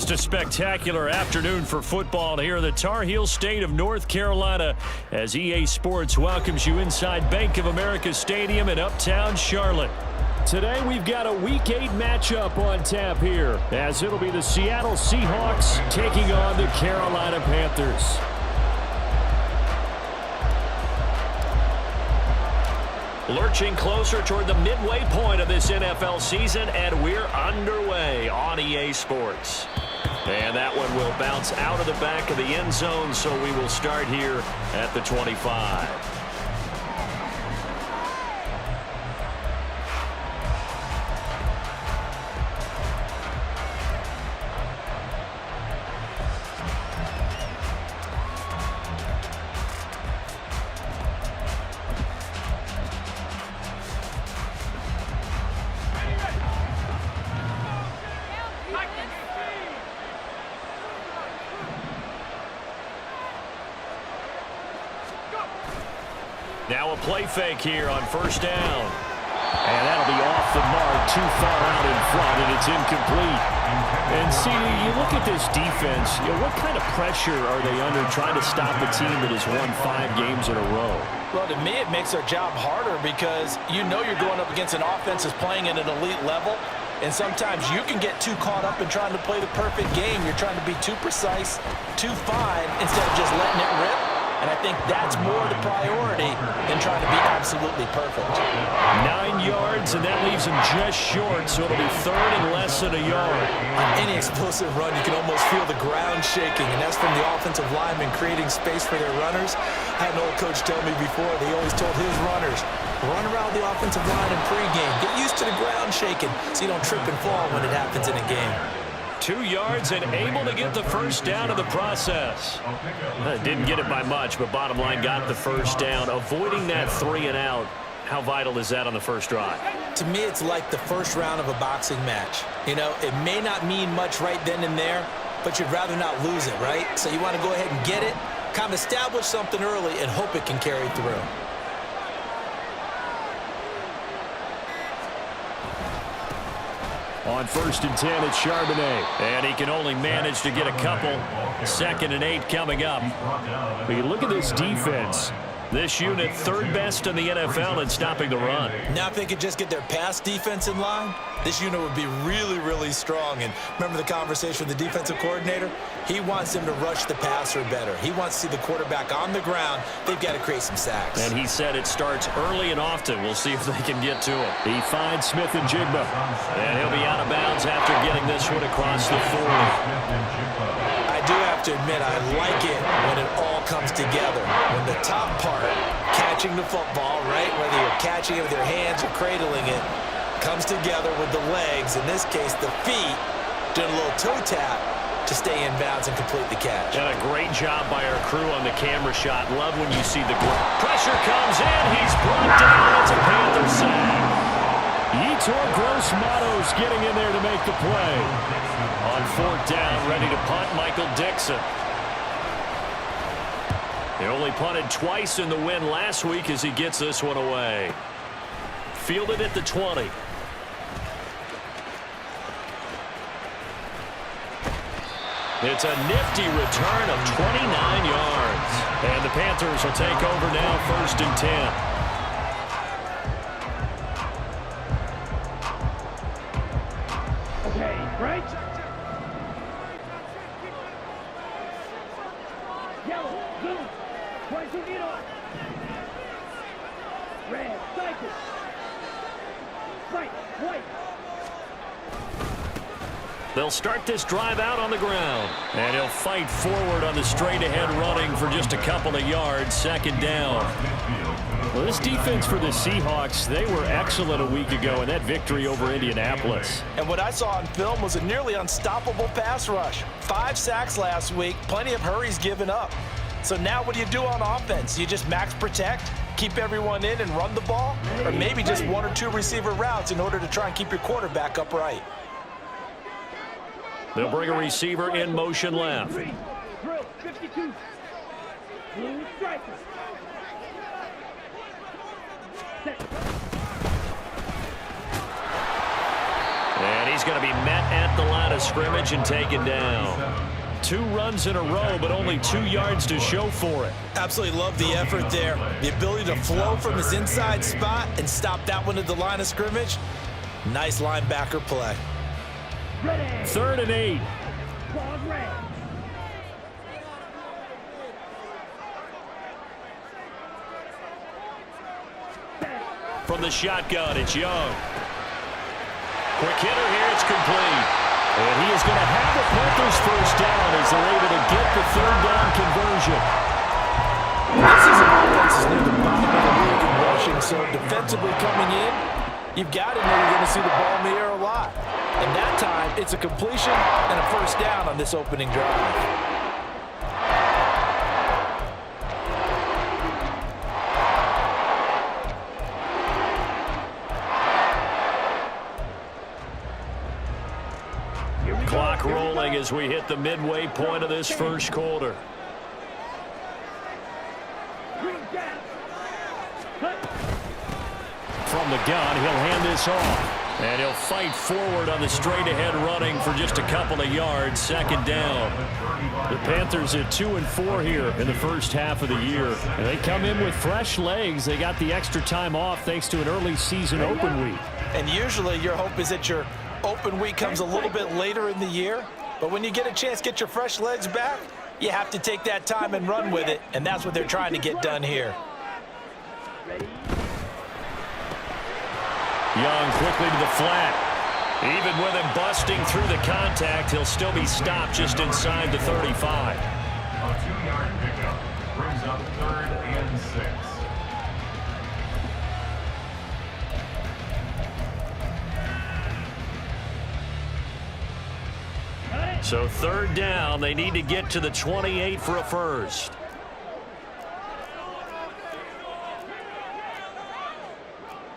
Just a spectacular afternoon for football here in the Tar Heel state of North Carolina as EA Sports welcomes you inside Bank of America Stadium in uptown Charlotte. Today we've got a Week 8 matchup on tap here as it'll be the Seattle Seahawks taking on the Carolina Panthers. Lurching closer toward the midway point of this NFL season, and we're underway on EA Sports. And that one will bounce out of the back of the end zone, so we will start here at the 25. Now a play fake here on first down. And that'll be off the mark, too far out in front, and it's incomplete. And see, you look at this defense, what kind of pressure are they under trying to stop a team that has won 5 games in a row? Well, to me, it makes their job harder because you know you're going up against an offense that's playing at an elite level. And sometimes you can get too caught up in trying to play the perfect game. You're trying to be too precise, too fine, instead of just letting it rip. And I think that's more the priority than trying to be absolutely perfect. 9 yards, and that leaves him just short, so it'll be third and less than a yard. On any explosive run, you can almost feel the ground shaking, and that's from the offensive linemen creating space for their runners. I had an old coach tell me before, they always told his runners, run around the offensive line in pregame. Get used to the ground shaking so you don't trip and fall when it happens in a game. 2 yards and able to get the first down in the process. Didn't get it by much, but bottom line got the first down. Avoiding that 3 and out. How vital is that on the first drive? To me, it's like the first round of a boxing match. You know, it may not mean much right then and there, but you'd rather not lose it, right? So you want to go ahead and get it, kind of establish something early, and hope it can carry through. On 1st and 10, it's Charbonnet. And he can only manage to get a couple. 2nd and 8 coming up. But you look at this defense. This unit, 3rd best in the NFL in stopping the run. Now if they could just get their pass defense in line, this unit would be really, really strong. And remember the conversation with the defensive coordinator? He wants them to rush the passer better. He wants to see the quarterback on the ground. They've got to create some sacks. And he said it starts early and often. We'll see if they can get to him. He finds Smith and Jigba. And he'll be out of bounds after getting this one across the 40. I do have to admit, I like it when it all comes together. When the top part, catching the football, right, whether you're catching it with your hands or cradling it, comes together with the legs, in this case the feet, doing a little toe tap to stay in bounds and complete the catch. And a great job by our crew on the camera shot. Love when you see the pressure comes in. He's brought down. It's a Panther sack. Yetur Gross-Matos getting in there to make the play. On 4th down, ready to punt, Michael Dixon. They only punted twice in the win last week as he gets this one away. Fielded at the 20. It's a nifty return of 29 yards. And the Panthers will take over now, 1st and 10. Okay, right? Yellow, blue, 22 feet on. Red, cycle. Right, white. They'll start this drive out on the ground. And he'll fight forward on the straight-ahead running for just a couple of yards. 2nd down. Well, this defense for the Seahawks, they were excellent a week ago in that victory over Indianapolis. And what I saw on film was a nearly unstoppable pass rush. 5 sacks last week, plenty of hurries given up. So now what do you do on offense? You just max protect, keep everyone in and run the ball? Or maybe just 1 or 2 receiver routes in order to try and keep your quarterback upright? They'll bring a receiver in motion left. Drill, 52. Blue striker. And he's he's going to be met at the line of scrimmage and taken down. 2 runs in a row, but only 2 yards to show for it. Absolutely love the effort there. The ability to flow from his inside spot and stop that one at the line of scrimmage. Nice linebacker play. 3rd and 8. Ball red. From the shotgun, it's Young. Quick hitter here, it's complete. And he is going to have the Panthers first down as they're able to get the 3rd down conversion. This is an offense that's near the bottom of the league in rushing, so defensively coming in, you've got to know you're going to see the ball in the air a lot. And that time, it's a completion and a first down on this opening drive. Clock rolling as we hit the midway point of this first quarter. From the gun, he'll hand this off. And he'll fight forward on the straight-ahead running for just a couple of yards. 2nd down. The Panthers at 2-4 here in the first half of the year. And they come in with fresh legs. They got the extra time off thanks to an early season open week. And usually your hope is that your open week comes a little bit later in the year. But when you get a chance to get your fresh legs back, you have to take that time and run with it. And that's what they're trying to get done here. Young quickly to the flat. Even with him busting through the contact, he'll still be stopped just inside the 35. A 2-yard pickup brings up 3rd and 6. So 3rd down, they need to get to the 28 for a first.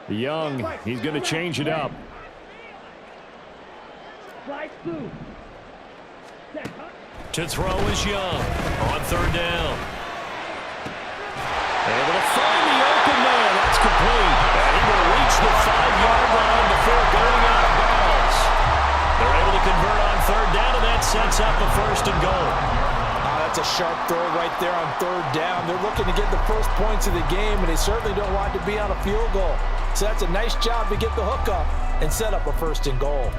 Young, he's going to change it up. To throw is Young on 3rd down. Able to find the open man. That's complete. And he will reach the 5-yard line before going out of bounds. They're able to convert on 3rd down, and that sets up a 1st and goal. That's a sharp throw right there on 3rd down. They're looking to get the first points of the game, and they certainly don't want to be on a field goal. So that's a nice job to get the hook up and set up a 1st and goal.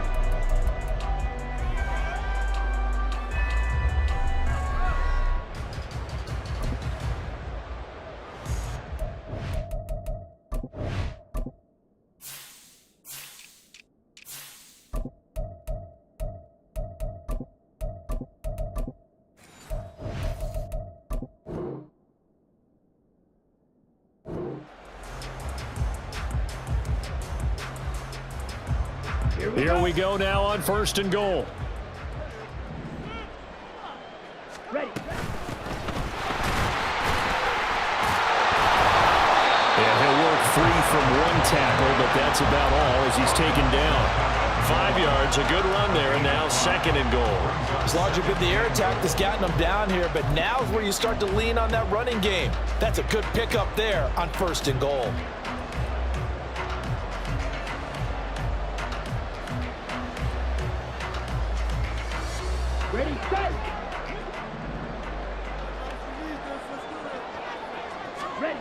Here we go now on 1st and goal. Ready. Yeah, he'll work free from 1 tackle, but that's about all as he's taken down. 5 yards, a good run there, and now 2nd and goal. It's largely been the air attack that's gotten them down here, but now is where you start to lean on that running game. That's a good pickup there on 1st and goal. Ready, set. Ready.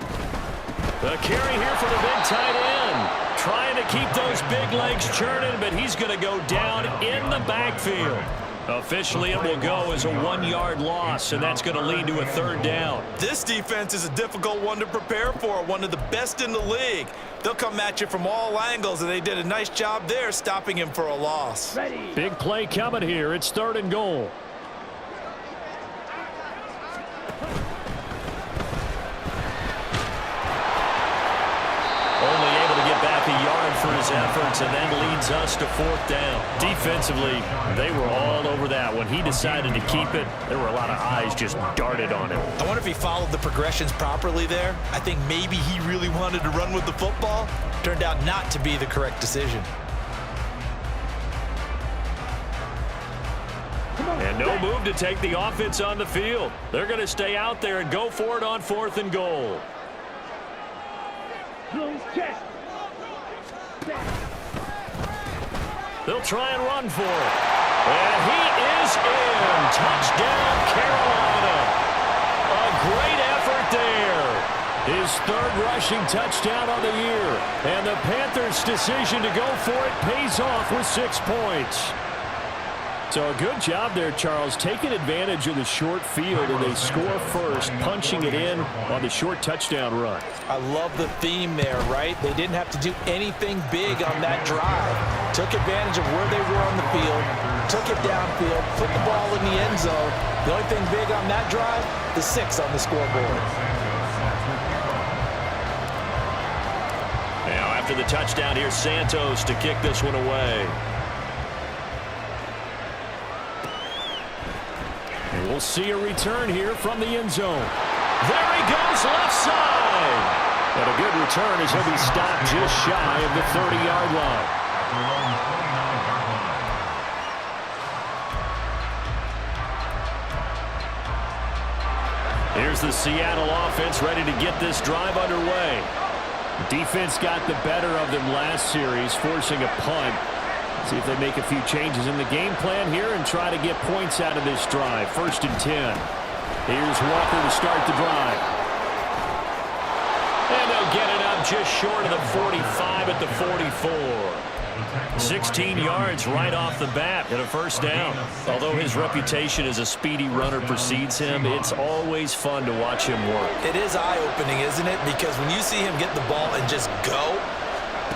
The carry here for the big tight end. Trying to keep those big legs churning, but he's going to go down in the backfield. Officially, it will go as a 1-yard loss, and that's going to lead to a 3rd down. This defense is a difficult one to prepare for, one of the best in the league. They'll come at you from all angles, and they did a nice job there stopping him for a loss. Ready. Big play coming here. It's 3rd and goal. Only able to get back a yard for his efforts, and that leads us to 4th down. Defensively, they were all over that. When he decided to keep it, there were a lot of eyes just darted on him. I wonder if he followed the progressions properly there. I think maybe he really wanted to run with the football. Turned out not to be the correct decision. And no move to take the offense on the field. They're going to stay out there and go for it on 4th and goal. Close chest. They'll try and run for it. And he is in. Touchdown, Carolina. A great effort there. His third rushing touchdown on the year. And the Panthers' decision to go for it pays off with 6 points. So a good job there, Charles, taking advantage of the short field, and they score first, punching it in on the short touchdown run. I love the theme there, right? They didn't have to do anything big on that drive. Took advantage of where they were on the field, took it downfield, put the ball in the end zone. The only thing big on that drive, the 6 on the scoreboard. Now after the touchdown, here's Santos to kick this one away. And we'll see a return here from the end zone. There he goes, left side. And a good return as he'll be stopped just shy of the 30-yard line. Here's the Seattle offense ready to get this drive underway. Defense got the better of them last series, forcing a punt. See if they make a few changes in the game plan here and try to get points out of this drive. 1st and 10. Here's Walker to start the drive. And they'll get it up just short of the 45 at the 44. 16 yards right off the bat and a first down. Although his reputation as a speedy runner precedes him, it's always fun to watch him work. It is eye-opening, isn't it? Because when you see him get the ball and just go,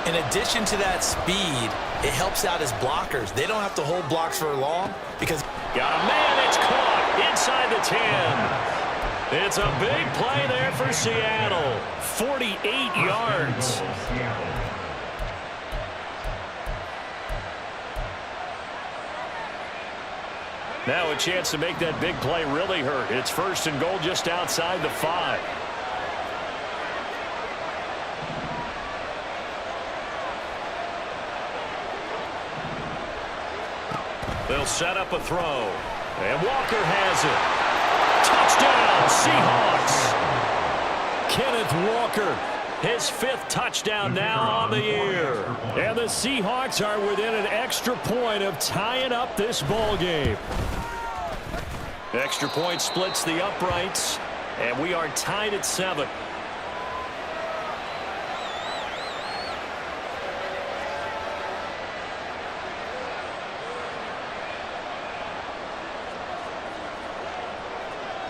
in addition to that speed, it helps out his blockers. They don't have to hold blocks for long because... Got a man, it's caught inside the 10. It's a big play there for Seattle. 48 yards. Now a chance to make that big play really hurt. It's 1st and goal just outside the 5. They'll set up a throw. And Walker has it. Touchdown, Seahawks. Kenneth Walker, his 5th touchdown now on the year. And the Seahawks are within an extra point of tying up this ball game. Extra point splits the uprights, and we are tied at 7.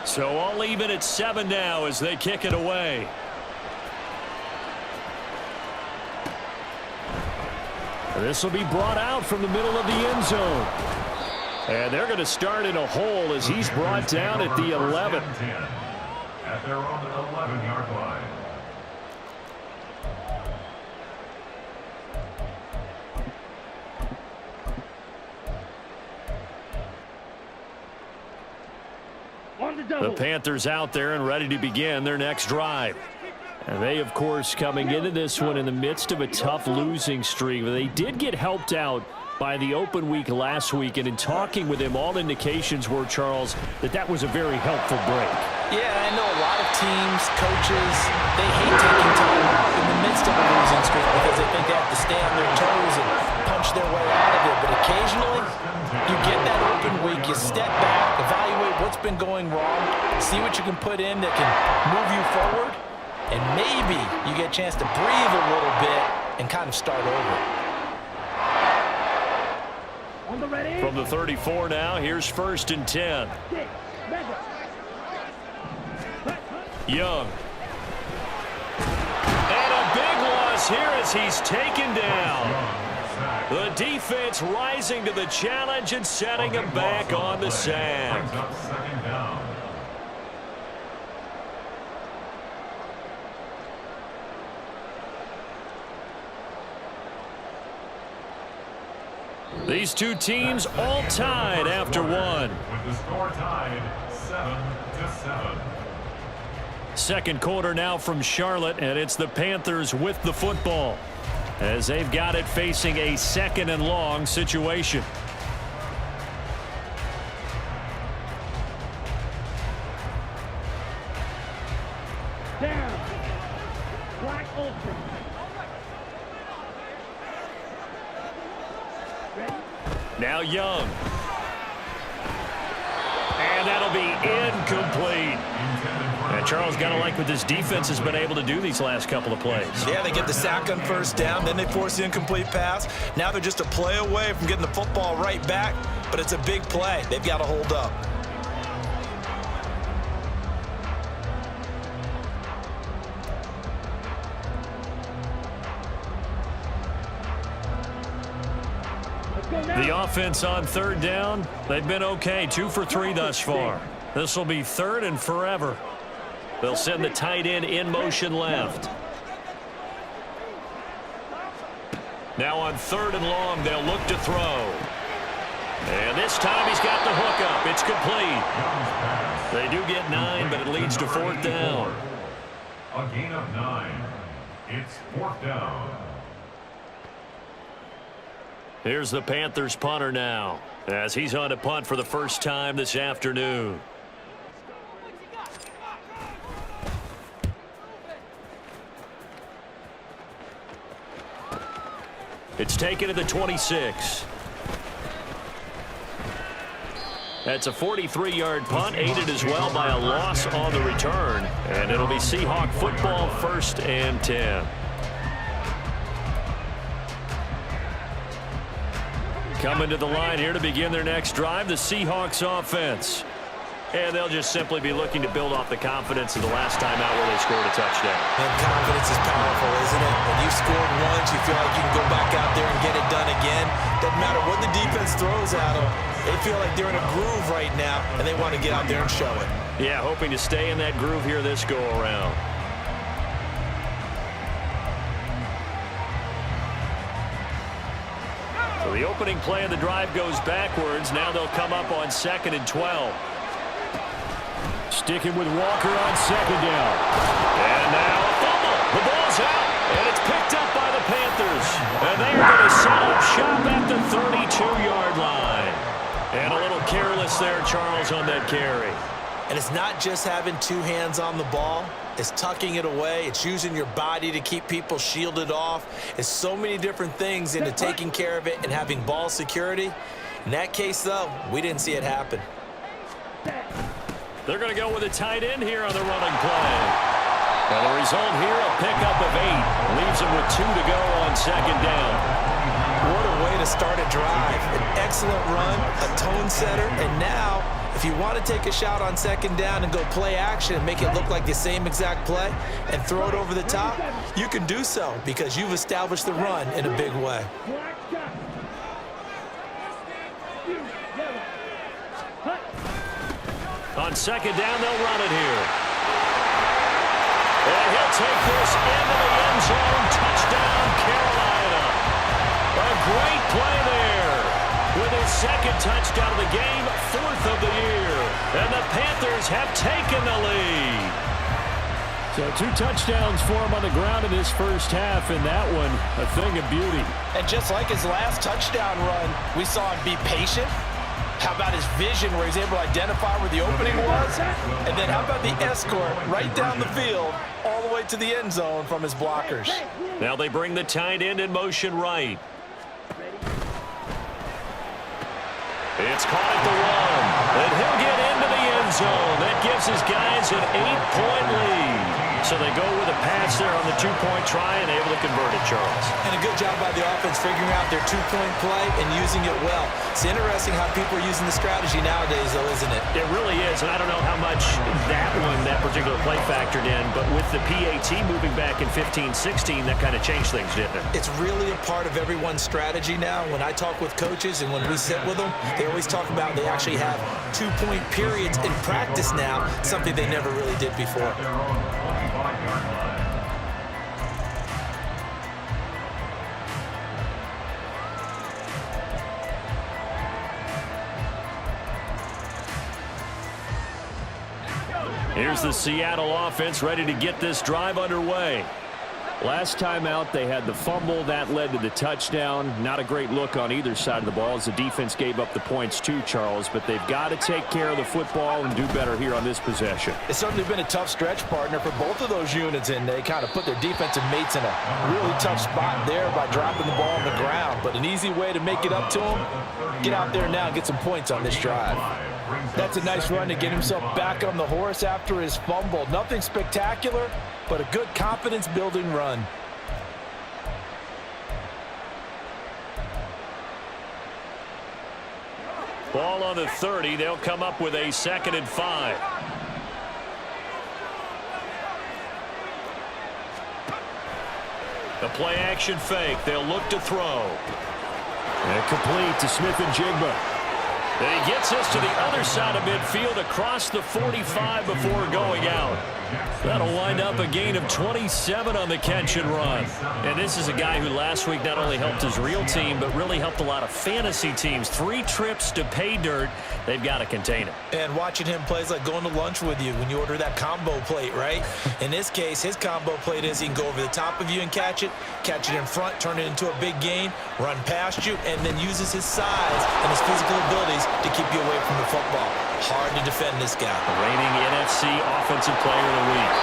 So all even at 7 now as they kick it away. This will be brought out from the middle of the end zone. And they're going to start in a hole as he's brought down at the 11. At their own 11-yard line. The Panthers out there and ready to begin their next drive. And they, of course, coming into this one in the midst of a tough losing streak. They did get helped out by the open week last week, and in talking with him, all indications were, Charles, that was a very helpful break. Yeah, I know a lot of teams, coaches, they hate taking time off in the midst of a losing streak because they think they have to stay on their toes and punch their way out of it. But occasionally, you get that open week, you step back, evaluate what's been going wrong, see what you can put in that can move you forward, and maybe you get a chance to breathe a little bit and kind of start over. From the 34 now, here's 1st and 10. Young. And a big loss here as he's taken down. The defense rising to the challenge and setting him back on the sack. These two teams all tied after one. With the score tied 7-7. Second quarter now from Charlotte, and it's the Panthers with the football as they've got it facing a 2nd and long situation. Down. Black Ultra. Ready? Now Young. And that'll be incomplete. And Charles, got to like what this defense has been able to do these last couple of plays. Yeah, they get the sack on first down, then they force the incomplete pass. Now they're just a play away from getting the football right back, but it's a big play. They've got to hold up. The offense on third down, they've been okay, 2 for 3 thus far. This will be third and forever. They'll send the tight end in motion left. Now on third and long, they'll look to throw. And this time he's got the hook up. It's complete. They do get 9, but it leads to 4th down. A gain of 9. It's 4th down. Here's the Panthers punter now, as he's on to punt for the first time this afternoon. It's taken to the 26. That's a 43-yard punt, aided as well by a loss on the return. And it'll be Seahawk football, 1st and 10. Coming to the line here to begin their next drive, the Seahawks offense. And they'll just simply be looking to build off the confidence of the last time out where they scored a touchdown. And confidence is powerful, isn't it? When you scored once, you feel like you can go back out there and get it done again. Doesn't matter what the defense throws at them. They feel like they're in a groove right now, and they want to get out there and show it. Yeah, hoping to stay in that groove here this go-around. So the opening play of the drive goes backwards. Now they'll come up on 2nd and 12. Sticking with Walker on 2nd down. And now a fumble. The ball's out, and it's picked up by the Panthers. And they are going to set up shop at the 32-yard line. And a little careless there, Charles, on that carry. And it's not just having 2 hands on the ball. It's tucking it away. It's using your body to keep people shielded off. It's so many different things into taking care of it and having ball security. In that case, though, we didn't see it happen. They're going to go with a tight end here on the running play. And the result here, a pickup of 8. Leaves them with 2 to go on 2nd down. What a way to start a drive. An excellent run, a tone setter, and now, if you want to take a shot on 2nd down and go play action and make it look like the same exact play and throw it over the top, you can do so because you've established the run in a big way. On 2nd down, they'll run it here. And he'll take this into the end zone. Touchdown, Carolina. A great play there. With his 2nd touchdown of the game, 4th of the year. And the Panthers have taken the lead. So 2 touchdowns for him on the ground in his first half, and that one a thing of beauty. And just like his last touchdown run, we saw him be patient. How about his vision where he's able to identify where the opening was? And then how about the escort right down the field all the way to the end zone from his blockers? Now they bring the tight end in motion right. It's caught at the 1, and he'll get into the end zone. That gives his guys an 8-point lead. So they go with a pass there on the 2-point try and able to convert it, Charles. And a good job by the offense figuring out their 2-point play and using it well. It's interesting how people are using the strategy nowadays, though, isn't it? It really is, and I don't know how much that particular play factored in, but with the PAT moving back in 15-16, that kind of changed things, didn't it? It's really a part of everyone's strategy now. When I talk with coaches and when we sit with them, they always talk about they actually have 2-point periods in practice now, something they never really did before. Here's the Seattle offense ready to get this drive underway. Last time out, they had the fumble. That led to the touchdown. Not a great look on either side of the ball as the defense gave up the points too, Charles. But they've got to take care of the football and do better here on this possession. It's certainly been a tough stretch, partner, for both of those units, and they kind of put their defensive mates in a really tough spot there by dropping the ball on the ground. But an easy way to make it up to them, get out there now and get some points on this drive. That's a nice run to get himself back on the horse after his fumble. Nothing spectacular, but a good confidence-building run. Ball on the 30. They'll come up with a 2nd and 5. The play-action fake. They'll look to throw. And complete to Smith and Jigba. And he gets us to the other side of midfield across the 45 before going out. That'll wind up a gain of 27 on the catch and run. And this is a guy who last week not only helped his real team, but really helped a lot of fantasy teams. 3 trips to pay dirt. They've got to contain it. And watching him play is like going to lunch with you when you order that combo plate, right? In this case, his combo plate is he can go over the top of you and catch it in front, turn it into a big gain, run past you, and then uses his size and his physical abilities to keep you away from the football. Hard to defend this guy. Reigning NFC Offensive Player of the Week.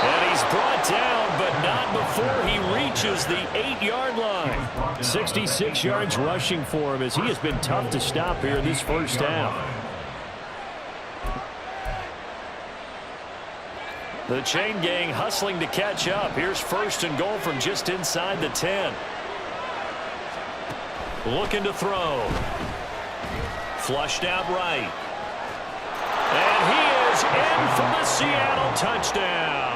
And he's brought down, but not before he reaches the 8-yard line. 66 yards rushing for him as he has been tough to stop here in this first half. The chain gang hustling to catch up. Here's 1st and goal from just inside the 10. Looking to throw. Flushed out right. And he is in for the Seattle touchdown.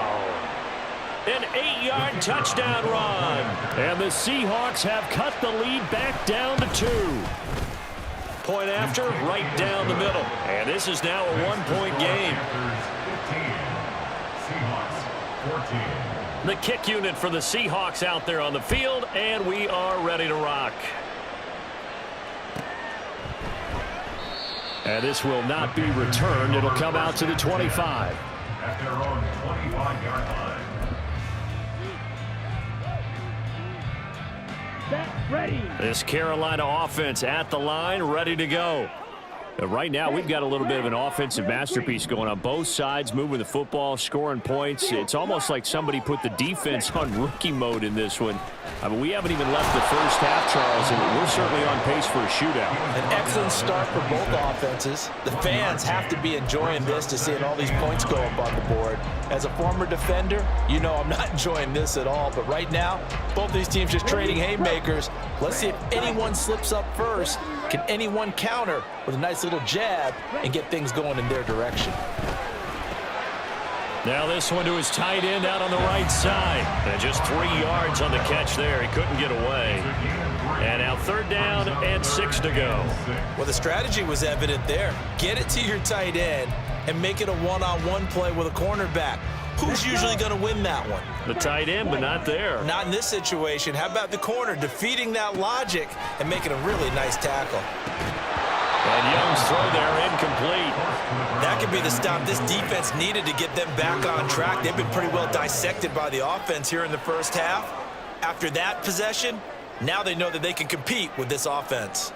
An 8-yard touchdown run. And the Seahawks have cut the lead back down to 2. Point after, right down the middle. And this is now a 1-point game. The kick unit for the Seahawks out there on the field, and we are ready to rock. And this will not be returned. It'll come out to the 25. At their own 25-yard line. Set, ready. This Carolina offense at the line, ready to go. Right now, we've got a little bit of an offensive masterpiece going on both sides, moving the football, scoring points. It's almost like somebody put the defense on rookie mode in this one. I mean, we haven't even left the first half, Charles, and we're certainly on pace for a shootout. An excellent start for both offenses. The fans have to be enjoying this to seeing all these points go up on the board. As a former defender, you know I'm not enjoying this at all. But right now, both these teams just trading haymakers. Let's see if anyone slips up first. Can anyone counter with a nice little jab and get things going in their direction? Now this one to his tight end out on the right side. And just 3 yards on the catch there. He couldn't get away. And now 3rd down and 6 to go. Well, the strategy was evident there. Get it to your tight end and make it a one-on-one play with a cornerback. Who's usually going to win that one? The tight end, but not there. Not in this situation. How about the corner defeating that logic and making a really nice tackle? And Young's throw there incomplete. That could be the stop this defense needed to get them back on track. They've been pretty well dissected by the offense here in the first half. After that possession, now they know that they can compete with this offense.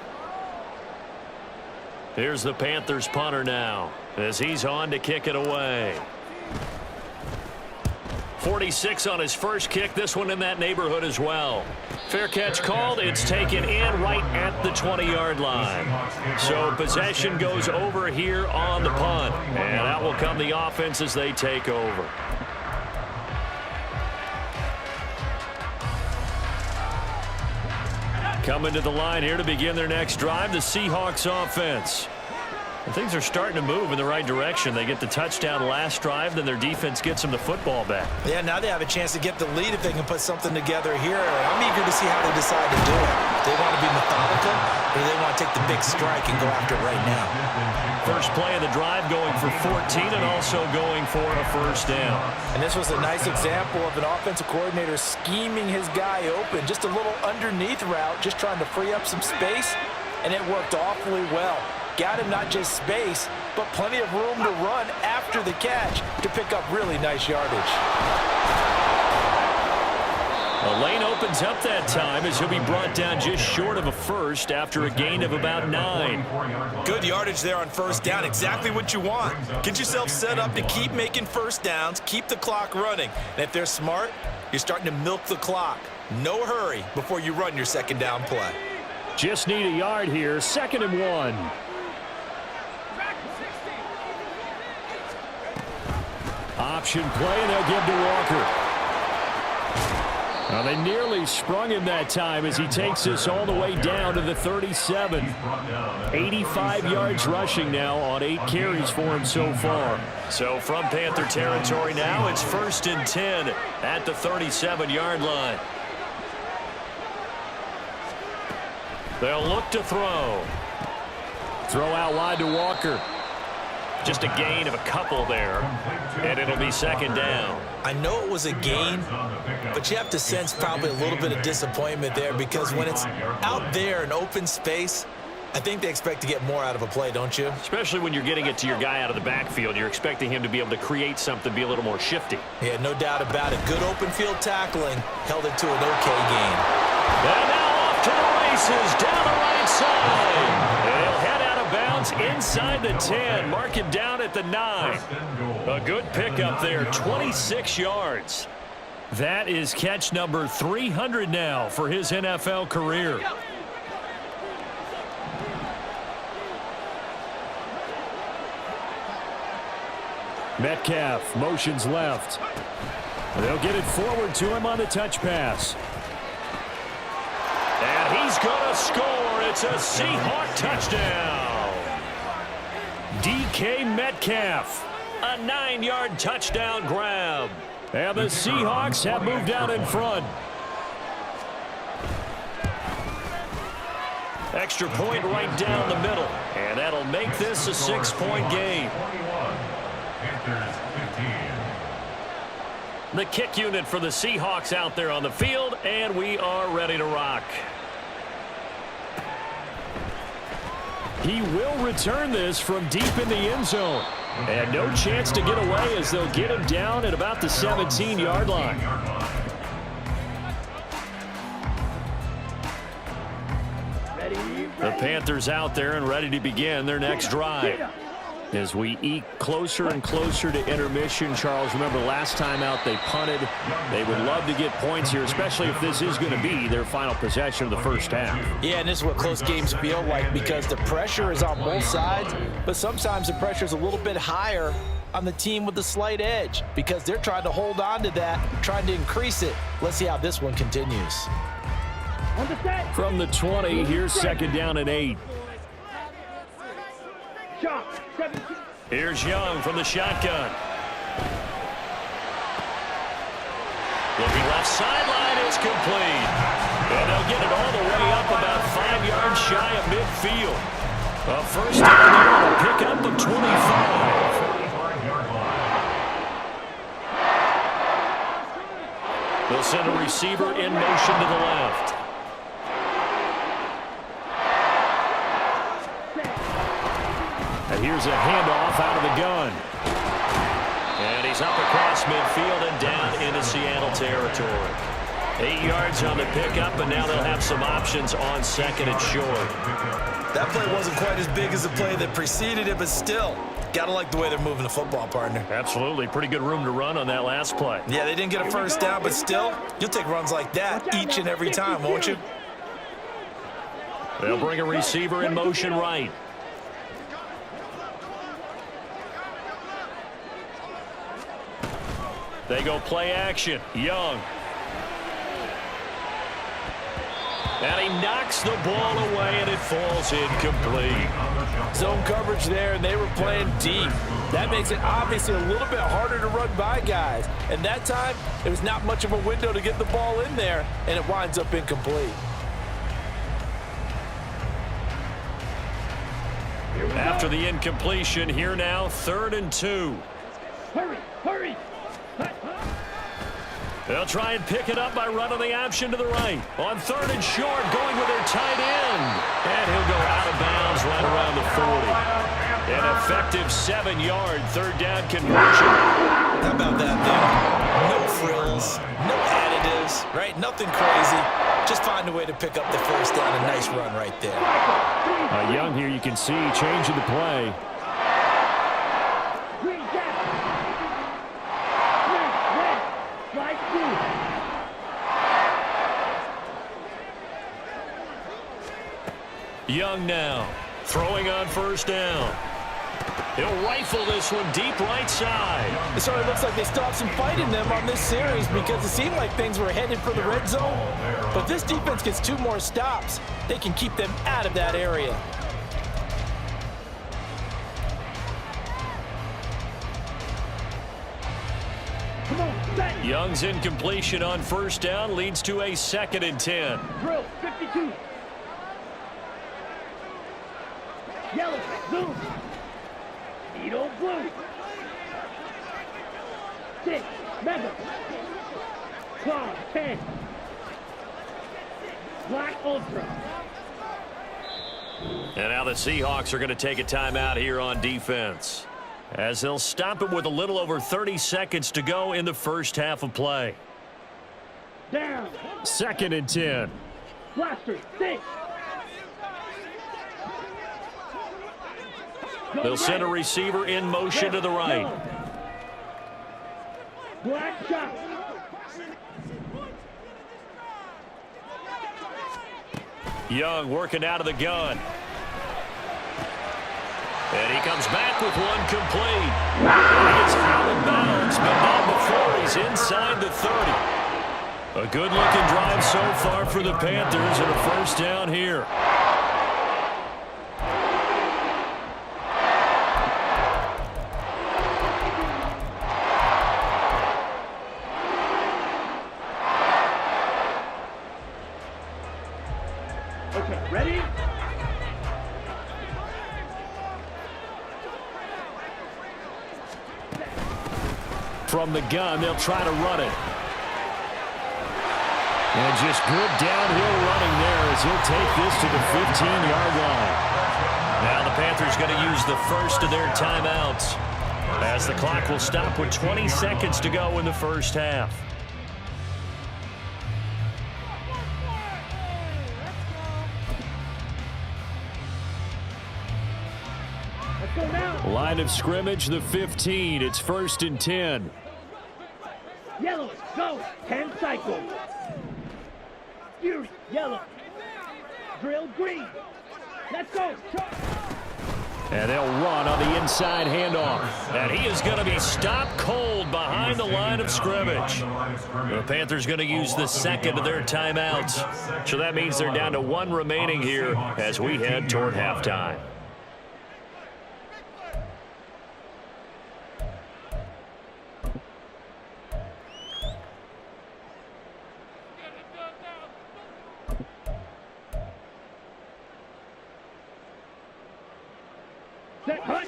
Here's the Panthers punter now as he's on to kick it away. 46 on his first kick. This one in that neighborhood as well. Fair catch called. It's taken in right at the 20-yard line. So possession goes over here on the punt. And out will come the offense as they take over. Coming to the line here to begin their next drive, the Seahawks offense. And things are starting to move in the right direction. They get the touchdown last drive, then their defense gets them the football back. Yeah, now they have a chance to get the lead if they can put something together here. I'm eager to see how they decide to do it. They want to be methodical, or they want to take the big strike and go after it right now. First play of the drive going for 14 and also going for a 1st down. And this was a nice example of an offensive coordinator scheming his guy open. Just a little underneath route, just trying to free up some space, and it worked awfully well. Got him not just space, but plenty of room to run after the catch to pick up really nice yardage. The lane opens up that time as he'll be brought down just short of a first after a gain of about 9. Good yardage there on first down. Exactly what you want. Get yourself set up to keep making first downs, keep the clock running. And if they're smart, you're starting to milk the clock. No hurry before you run your second down play. Just need a yard here. 2nd and 1. Option play, and they'll give to Walker. Now they nearly sprung him that time as he takes this all the way down to the 37. 85 yards rushing now on 8 carries for him so far. So from Panther territory now, it's 1st and 10 at the 37-yard line. They'll look to throw. Throw out wide to Walker. Just a gain of a couple there, and it'll be 2nd down. I know it was a gain, but you have to sense probably a little bit of disappointment there because when it's out there in open space, I think they expect to get more out of a play, don't you? Especially when you're getting it to your guy out of the backfield. You're expecting him to be able to create something, be a little more shifty. Yeah, no doubt about it. Good open field tackling held it to an okay gain. And now off to the races down the right side. They'll head out of bounds inside the 10. Mark it down at the 9. A good pickup there, 26 yards. That is catch number 300 now for his NFL career. Metcalf motions left. They'll get it forward to him on the touch pass. And he's going to score. It's a Seahawk touchdown. DK Metcalf, a 9-yard touchdown grab. And the Seahawks have moved out in front. Extra point right down the middle. And that'll make this a 6-point game. Panthers 15. The kick unit for the Seahawks out there on the field, and we are ready to rock. He will return this from deep in the end zone. And no chance to get away as they'll get him down at about the 17-yard line. The Panthers out there and ready to begin their next drive. As we eke closer and closer to intermission, Charles, remember last time out they punted. They would love to get points here, especially if this is going to be their final possession of the first half. Yeah, and this is what close games feel like because the pressure is on both sides, but sometimes the pressure is a little bit higher on the team with the slight edge because they're trying to hold on to that, trying to increase it. Let's see how this one continues. From the 20, here's 2nd down and 8. Here's Young from the shotgun. Looking left sideline, it's complete. And they'll get it all the way up about 5 yards shy of midfield. A first down there on a pickup of 25. They'll send a receiver in motion to the left. And here's a handoff out of the gun. And he's up across midfield and down into Seattle territory. 8 yards on the pickup, and now they'll have some options on 2nd and short. That play wasn't quite as big as the play that preceded it, but still, gotta like the way they're moving the football, partner. Absolutely. Pretty good room to run on that last play. Yeah, they didn't get a first down, but still, you'll take runs like that each and every time, won't you? They'll bring a receiver in motion right. They go play action. Young. And he knocks the ball away, and it falls incomplete. Zone coverage there, and they were playing deep. That makes it obviously a little bit harder to run by guys. And that time, it was not much of a window to get the ball in there, and it winds up incomplete. After the incompletion, here now, 3rd and 2. Hurry, hurry. They'll try and pick it up by running the option to the right. On 3rd and short, going with their tight end. And he'll go out of bounds right around the 40. An effective 7-yard 3rd down conversion. How about that, though? No frills, no added negatives, right? Nothing crazy. Just find a way to pick up the first down. A nice run right there. Young here, you can see, changing the play. Young now, throwing on first down. He'll rifle this one deep right side. It sort of looks like they still have some fight in them on this series because it seemed like things were headed for the red zone. But if this defense gets 2 more stops, they can keep them out of that area. Young's incompletion on first down leads to a 2nd and 10. Drill 52. Yellow, zoom. Needle blue. 6, mega. Claw 10. Black ultra. And now the Seahawks are going to take a timeout here on defense, as they'll stop it with a little over 30 seconds to go in the first half of play. Down. 2nd and 10. Blaster 6. They'll send a receiver in motion to the right. Black shot. Young working out of the gun. And he comes back with one complete. He is out of bounds, but not before he's inside the 30. A good-looking drive so far for the Panthers, and a first down here. Okay, ready? From the gun, they'll try to run it. And just good downhill running there as he'll take this to the 15-yard line. Now the Panthers going to use the first of their timeouts, as the clock will stop with 20 seconds to go in the first half. Let's go now. Line of scrimmage, the 15. It's 1st and 10. Yellow, go. 10 cycles. Fury, yellow. Drill, green. Let's go. And they'll run on the inside handoff. And he is going to be stopped cold behind the line of scrimmage. The Panthers going to use the 2nd of their timeouts. So that means they're down to 1 remaining here as we head toward halftime.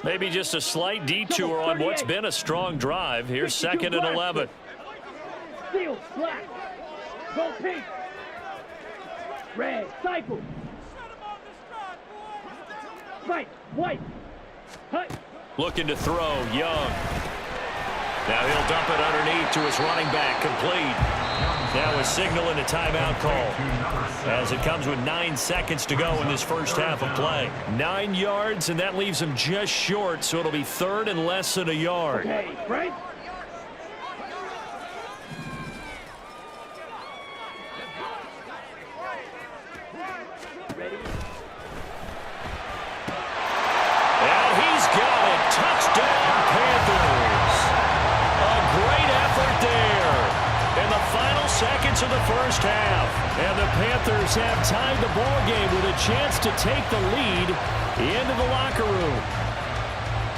Maybe just a slight detour on what's been a strong drive. Here's 2nd and 11. Steel, black. Go pink. Red, cycle. Right, white. Hut. Looking to throw, Young. Now he'll dump it underneath to his running back, complete. Now a signal and a timeout call, as it comes with 9 seconds to go in this first half of play. 9 yards, and that leaves him just short, so it'll be 3rd and less than a yard. Okay, right. Ready. And he's got it. Touchdown, Panthers. A great effort there in the final seconds of the first half. And the Panthers have tied the ball game with a chance to take the lead into the locker room.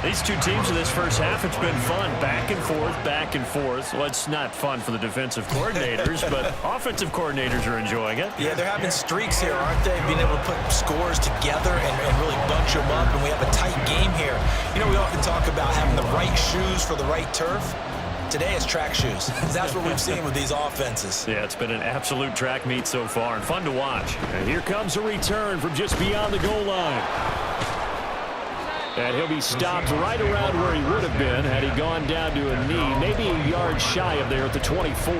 These two teams in this first half, it's been fun. Back and forth, back and forth. Well, it's not fun for the defensive coordinators, but offensive coordinators are enjoying it. Yeah, they're having streaks here, aren't they? Being able to put scores together and really bunch them up, and we have a tight game here. You know, we often talk about having the right shoes for the right turf. Today it's track shoes. That's what we've seen with these offenses. Yeah, it's been an absolute track meet so far and fun to watch. And here comes a return from just beyond the goal line. And he'll be stopped right around where he would have been had he gone down to a knee, maybe a yard shy of there at the 24.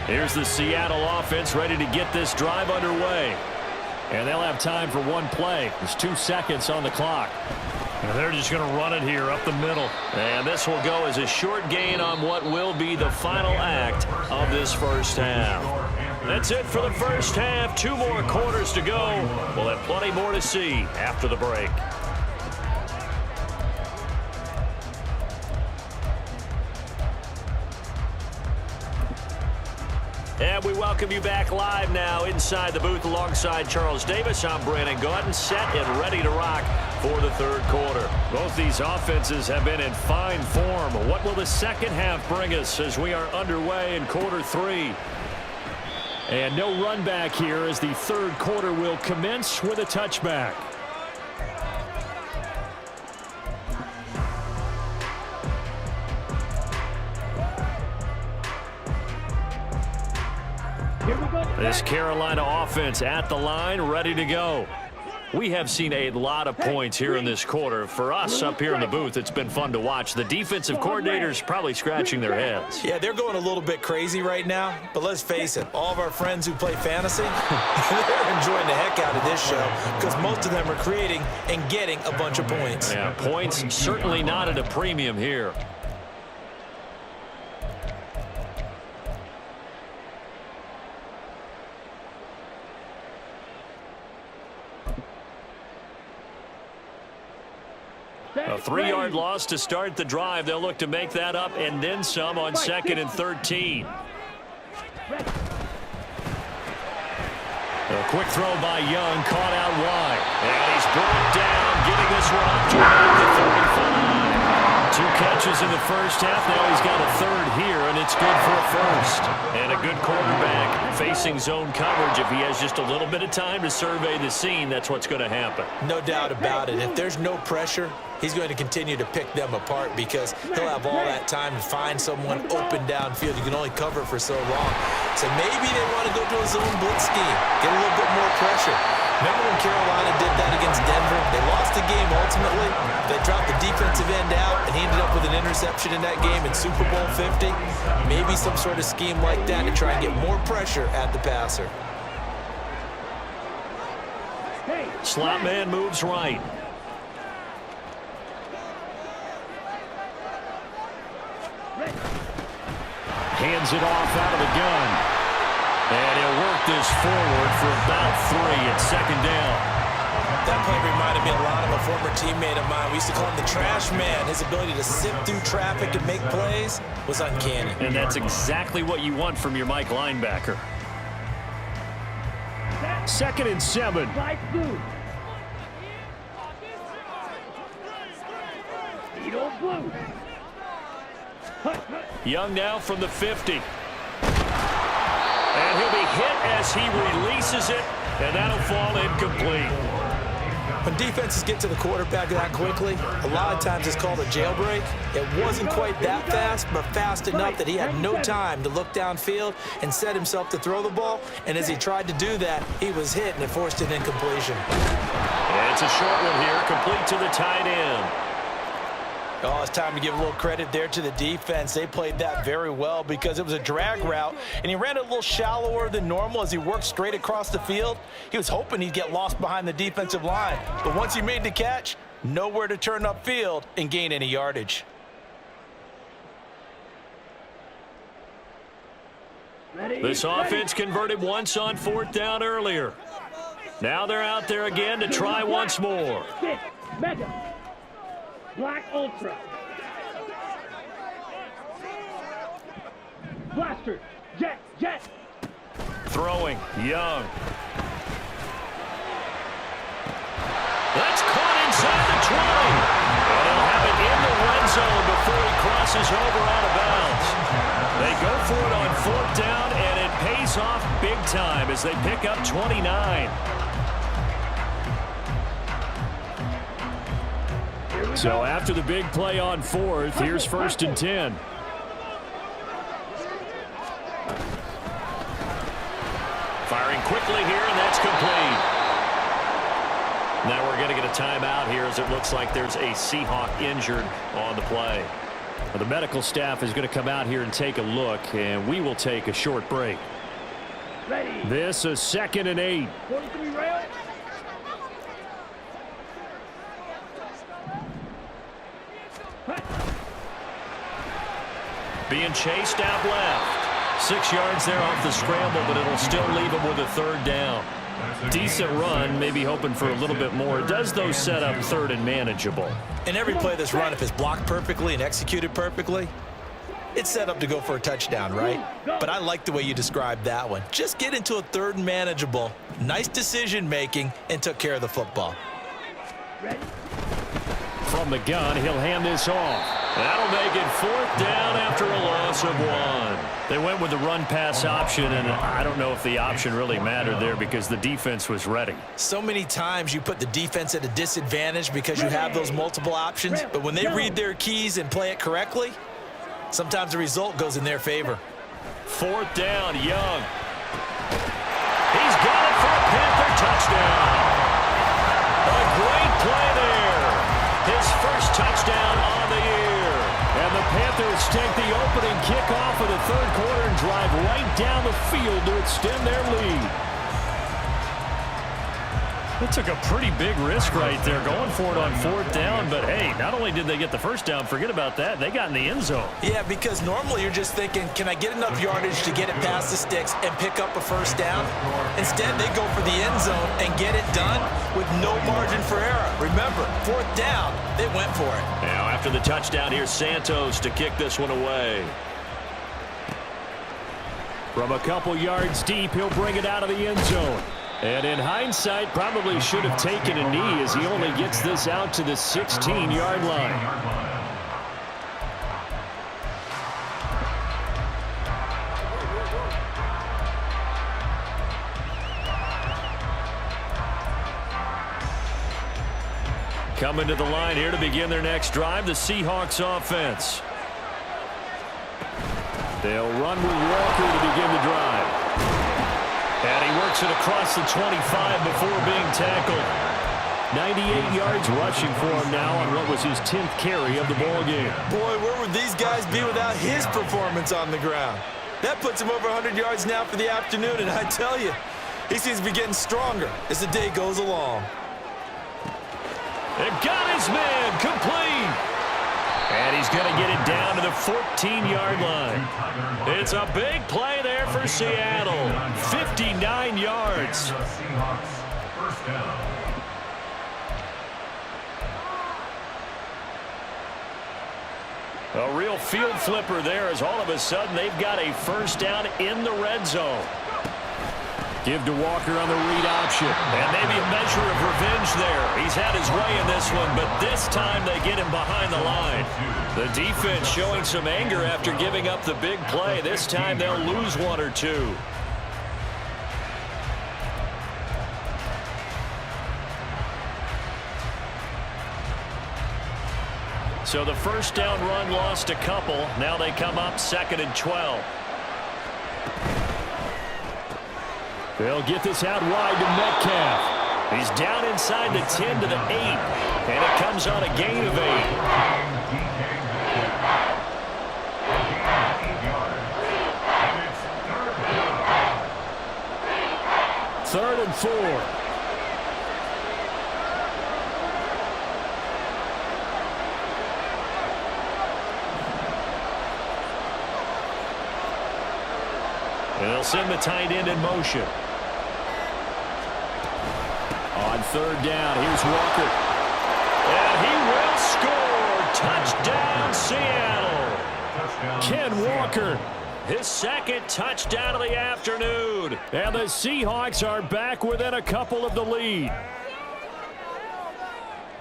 Here's the Seattle offense ready to get this drive underway. And they'll have time for one play. There's 2 seconds on the clock. And they're just going to run it here up the middle. And this will go as a short gain on what will be the final act of this first half. That's it for the first half. 2 more quarters to go. We'll have plenty more to see after the break. And we welcome you back live now inside the booth alongside Charles Davis. I'm Brandon Gaudin, set and ready to rock for the third quarter. Both these offenses have been in fine form. What will the second half bring us as we are underway in quarter 3? And no run back here as the third quarter will commence with a touchback. This Carolina offense at the line, ready to go. We have seen a lot of points here in this quarter. For us up here in the booth, it's been fun to watch. The defensive coordinators probably scratching their heads. Yeah, they're going a little bit crazy right now, but let's face it, all of our friends who play fantasy, they're enjoying the heck out of this show because most of them are creating and getting a bunch of points. Yeah, points certainly not at a premium here. A 3-yard loss to start the drive. They'll look to make that up and then some on 2nd and 13. A quick throw by Young, caught out wide. And he's brought down, getting this one up to the 35. 2 catches in the first half. Now he's got a third here, and it's good for a first. And a good quarterback facing zone coverage. If he has just a little bit of time to survey the scene, that's what's going to happen. No doubt about it. If there's no pressure, he's going to continue to pick them apart because he'll have all that time to find someone open downfield. You can only cover for so long. So maybe they want to go to a zone blitz scheme, get a little bit more pressure. Remember when Carolina did that against Denver? They lost the game ultimately. They dropped the defensive end out, and he ended up with an interception in that game in Super Bowl 50. Maybe some sort of scheme like that to try and get more pressure at the passer. Slot man moves right. Hands it off out of the gun. And he'll work this forward for about 3 at 2nd down. That play reminded me a lot of a former teammate of mine. We used to call him the trash man. His ability to sift through traffic and make plays was uncanny. And that's exactly what you want from your Mike linebacker. 2nd and 7. Young now from the 50. And he'll be hit as he releases it, and that'll fall incomplete. When defenses get to the quarterback that quickly, a lot of times it's called a jailbreak. It wasn't quite that fast, but fast enough that he had no time to look downfield and set himself to throw the ball. And as he tried to do that, he was hit, and it forced an incompletion. And it's a short one here, complete to the tight end. Oh, it's time to give a little credit there to the defense. They played that very well because it was a drag route, and he ran a little shallower than normal as he worked straight across the field. He was hoping he'd get lost behind the defensive line, but once he made the catch, nowhere to turn upfield and gain any yardage. This offense converted once on 4th down earlier. Now they're out there again to try once more. Black Ultra. Blaster. Jet. Throwing. Young. That's caught inside the 20. And he'll have it in the red zone before he crosses over out of bounds. They go for it on 4th down, and it pays off big time as they pick up 29. So after the big play on 4th, here's 1st and 10. Firing quickly here, and that's complete. Now we're going to get a timeout here as it looks like there's a Seahawk injured on the play. Well, the medical staff is going to come out here and take a look, and we will take a short break. Ready. This is 2nd and 8. 43 rail. Being chased out left. 6 yards there off the scramble, but it'll still leave him with a 3rd down. Decent run, maybe hoping for a little bit more. It does, though, set up 3rd and manageable. And every play this run, if it's blocked perfectly and executed perfectly, it's set up to go for a touchdown, right? But I like the way you described that one. Just get into a 3rd and manageable, nice decision-making, and took care of the football. Ready. From the gun, he'll hand this off. That'll make it 4th down after a loss of 1. They went with the run-pass option, and I don't know if the option really mattered there because the defense was ready. So many times you put the defense at a disadvantage because you have those multiple options, but when they read their keys and play it correctly, sometimes the result goes in their favor. 4th down, Young. He's got it for a Panther touchdown. A great play there. His first touchdown on the year. And the Panthers take the opening kickoff of the 3rd quarter and drive right down the field to extend their lead. They took a pretty big risk right there going for it on 4th down, but hey, not only did they get the first down, forget about that, they got in the end zone. Yeah, because normally you're just thinking, can I get enough yardage to get it past the sticks and pick up a 1st down? Instead, they go for the end zone and get it done with no margin for error. Remember, 4th down, they went for it. Now after the touchdown, here's Santos to kick this one away. From a couple yards deep, he'll bring it out of the end zone. And in hindsight, probably should have taken a knee as he only gets this out to the 16-yard line. Coming to the line here to begin their next drive, the Seahawks offense. They'll run with Walker to begin the drive. And he works it across the 25 before being tackled. 98 yards rushing for him now on what was his 10th carry of the ball game. Boy, where would these guys be without his performance on the ground? That puts him over 100 yards now for the afternoon, and I tell you, he seems to be getting stronger as the day goes along. And got his man complete. And he's going to get it down to the 14-yard line. It's a big play there for Seattle. 59 yards. First down. A real field flipper there as all of a sudden they've got a 1st down in the red zone. Give to Walker on the read option. And maybe a measure of revenge there. He's had his way in this one, but this time they get him behind the line. The defense showing some anger after giving up the big play. This time they'll lose 1 or 2. So the 1st down run lost a couple. Now they come up 2nd and 12. They'll get this out wide to Metcalf. He's down inside the 10 to the 8. And it comes on a gain of 8. 3rd and 4. And they'll send the tight end in motion. On 3rd down, here's Walker. And he will score. Touchdown, Seattle. Ken Walker, his 2nd touchdown of the afternoon. And the Seahawks are back within a couple of the lead.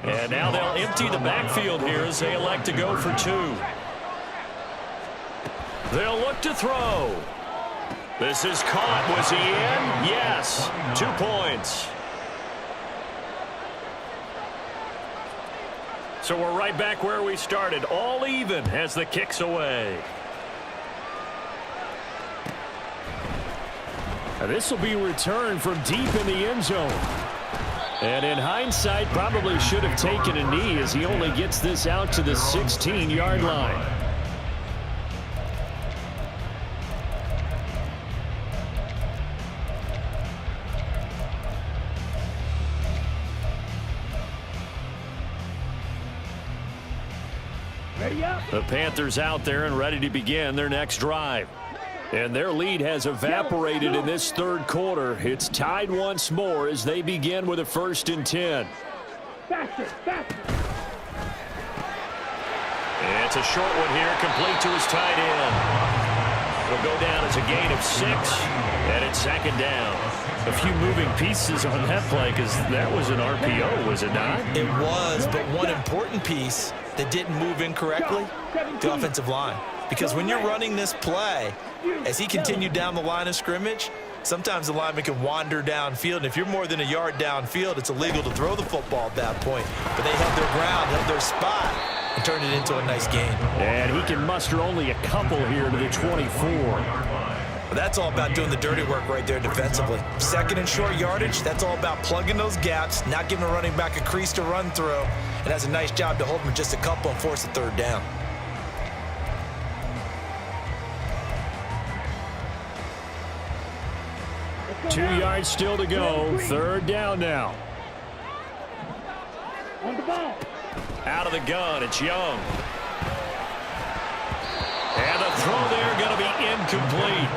And now they'll empty the backfield here as they elect to go for 2. They'll look to throw. This is caught. Was he in? Yes. 2 points. So we're right back where we started. All even as the kick's away. This will be returned from deep in the end zone. And in hindsight, probably should have taken a knee as he only gets this out to the 16-yard line. The Panthers out there and ready to begin their next drive. And their lead has evaporated in this third quarter. It's tied once more as they begin with a 1st and 10. Faster, faster. It's a short one here, complete to his tight end. It'll go down as a gain of 6, and it's 2nd down. A few moving pieces on that play because that was an RPO, was it not? It was, but one important piece that didn't move incorrectly, the offensive line. Because when you're running this play, as he continued down the line of scrimmage, sometimes the lineman can wander downfield, and if you're more than a yard downfield, it's illegal to throw the football at that point. But they held their ground, held their spot, and turned it into a nice gain. And he can muster only a couple here to the 24. That's all about doing the dirty work right there defensively. 2nd and short yardage, that's all about plugging those gaps, not giving a running back a crease to run through, and has a nice job to hold him just a couple and force a 3rd down. Two yards still to go. 3rd down now. On the ball. Out of the gun, it's Young. And the throw there going to be incomplete.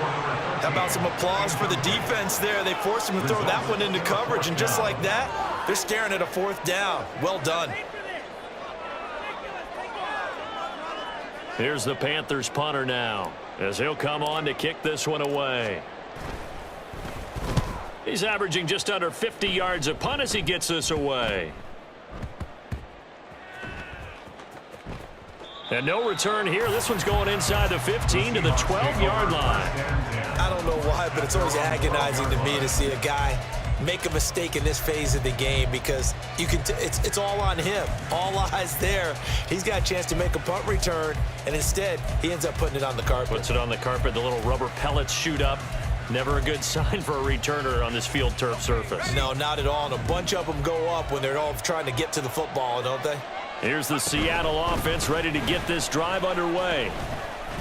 How about some applause for the defense there? They forced him to throw that one into coverage, and just like that, they're staring at a 4th down. Well done. Here's the Panthers punter now, as he'll come on to kick this one away. He's averaging just under 50 yards a punt as he gets this away. And no return here. This one's going inside the 15 to the 12-yard line. I don't know why, but it's always agonizing to me to see a guy make a mistake in this phase of the game because you can. It's all on him. All eyes there. He's got a chance to make a punt return, and instead he ends up putting it on the carpet. Puts it on the carpet. The little rubber pellets shoot up. Never a good sign for a returner on this field turf surface. No, not at all. And a bunch of them go up when they're all trying to get to the football, don't they? Here's the Seattle offense ready to get this drive underway.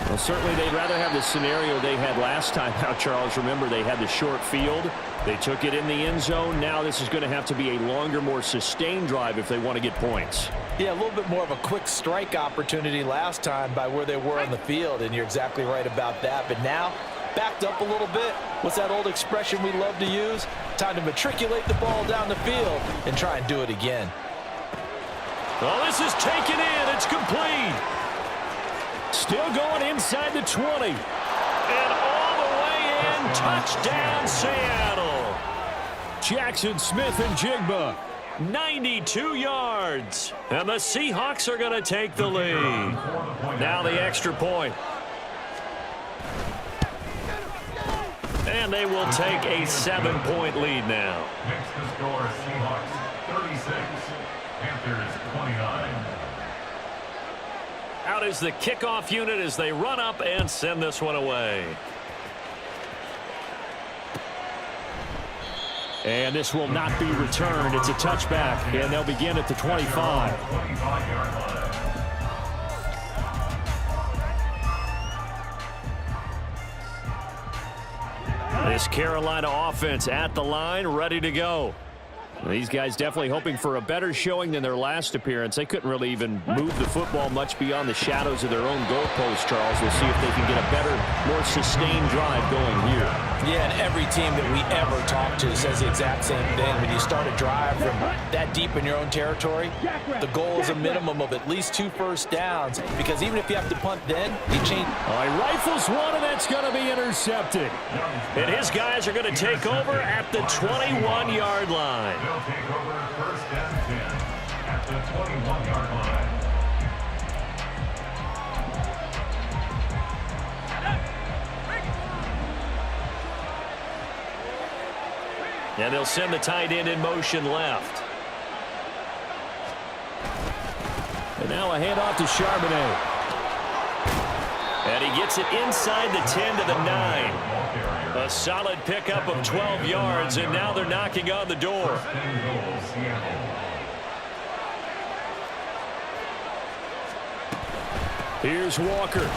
Well, certainly they'd rather have the scenario they had last time out, Charles. Remember, they had the short field. They took it in the end zone. Now this is going to have to be a longer, more sustained drive if they want to get points. Yeah, a little bit more of a quick strike opportunity last time by where they were on the field, and you're exactly right about that. But now, backed up a little bit. What's that old expression we love to use? Time to matriculate the ball down the field and try and do it again. Well, this is taken in. It's complete. Still going inside the 20. And all the way in. Touchdown, Seattle. Jackson Smith and Jigba. 92 yards. And the Seahawks are going to take the lead. Now the extra point. And they will take a 7-point lead now. Next to score, Seahawks 36, Panthers 29. Out is the kickoff unit as they run up and send this one away. And this will not be returned. It's a touchback, and they'll begin at the 25. 25-yard line. This Carolina offense at the line, ready to go. These guys definitely hoping for a better showing than their last appearance. They couldn't really even move the football much beyond the shadows of their own goalpost, Charles. We'll see if they can get a better, more sustained drive going here. Yeah, and every team that we ever talk to says the exact same thing. When you start a drive from that deep in your own territory, the goal is a minimum of at least 2 first downs, because even if you have to punt then, you change. All right, rifles one, and that's going to be intercepted. And his guys are going to take over at the 21-yard line. They'll take over first and 10 at the 21-yard line. And they'll send the tight end in motion left. And now a handoff to Charbonnet. And he gets it inside the 10 to the 9. A solid pickup of 12 yards, and now they're knocking on the door. Here's Walker.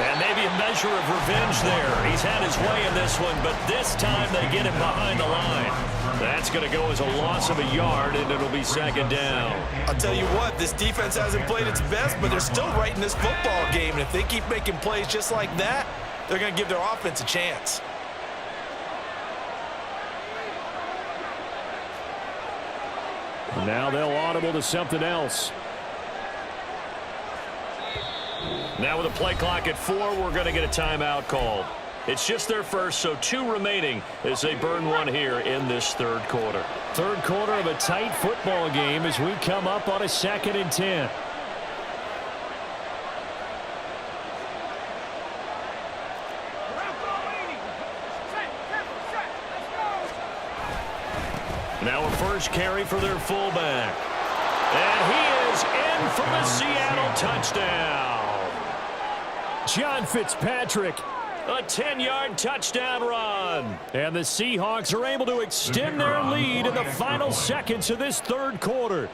And maybe a measure of revenge there. He's had his way in this one, but this time they get him behind the line. That's going to go as a loss of a yard, and it'll be second down. I'll tell you what, this defense hasn't played its best, but they're still right in this football game. And if they keep making plays just like that, they're going to give their offense a chance. Now they'll audible to something else. Now with a play clock at 4, we're going to get a timeout called. It's just their first, so 2 remaining as they burn one here in this third quarter. Third quarter of a tight football game as we come up on a 2nd and 10. Now a first carry for their fullback. And he is in for the Seattle touchdown. John Fitzpatrick, a 10-yard touchdown run. And the Seahawks are able to extend their lead in the final seconds of this third quarter.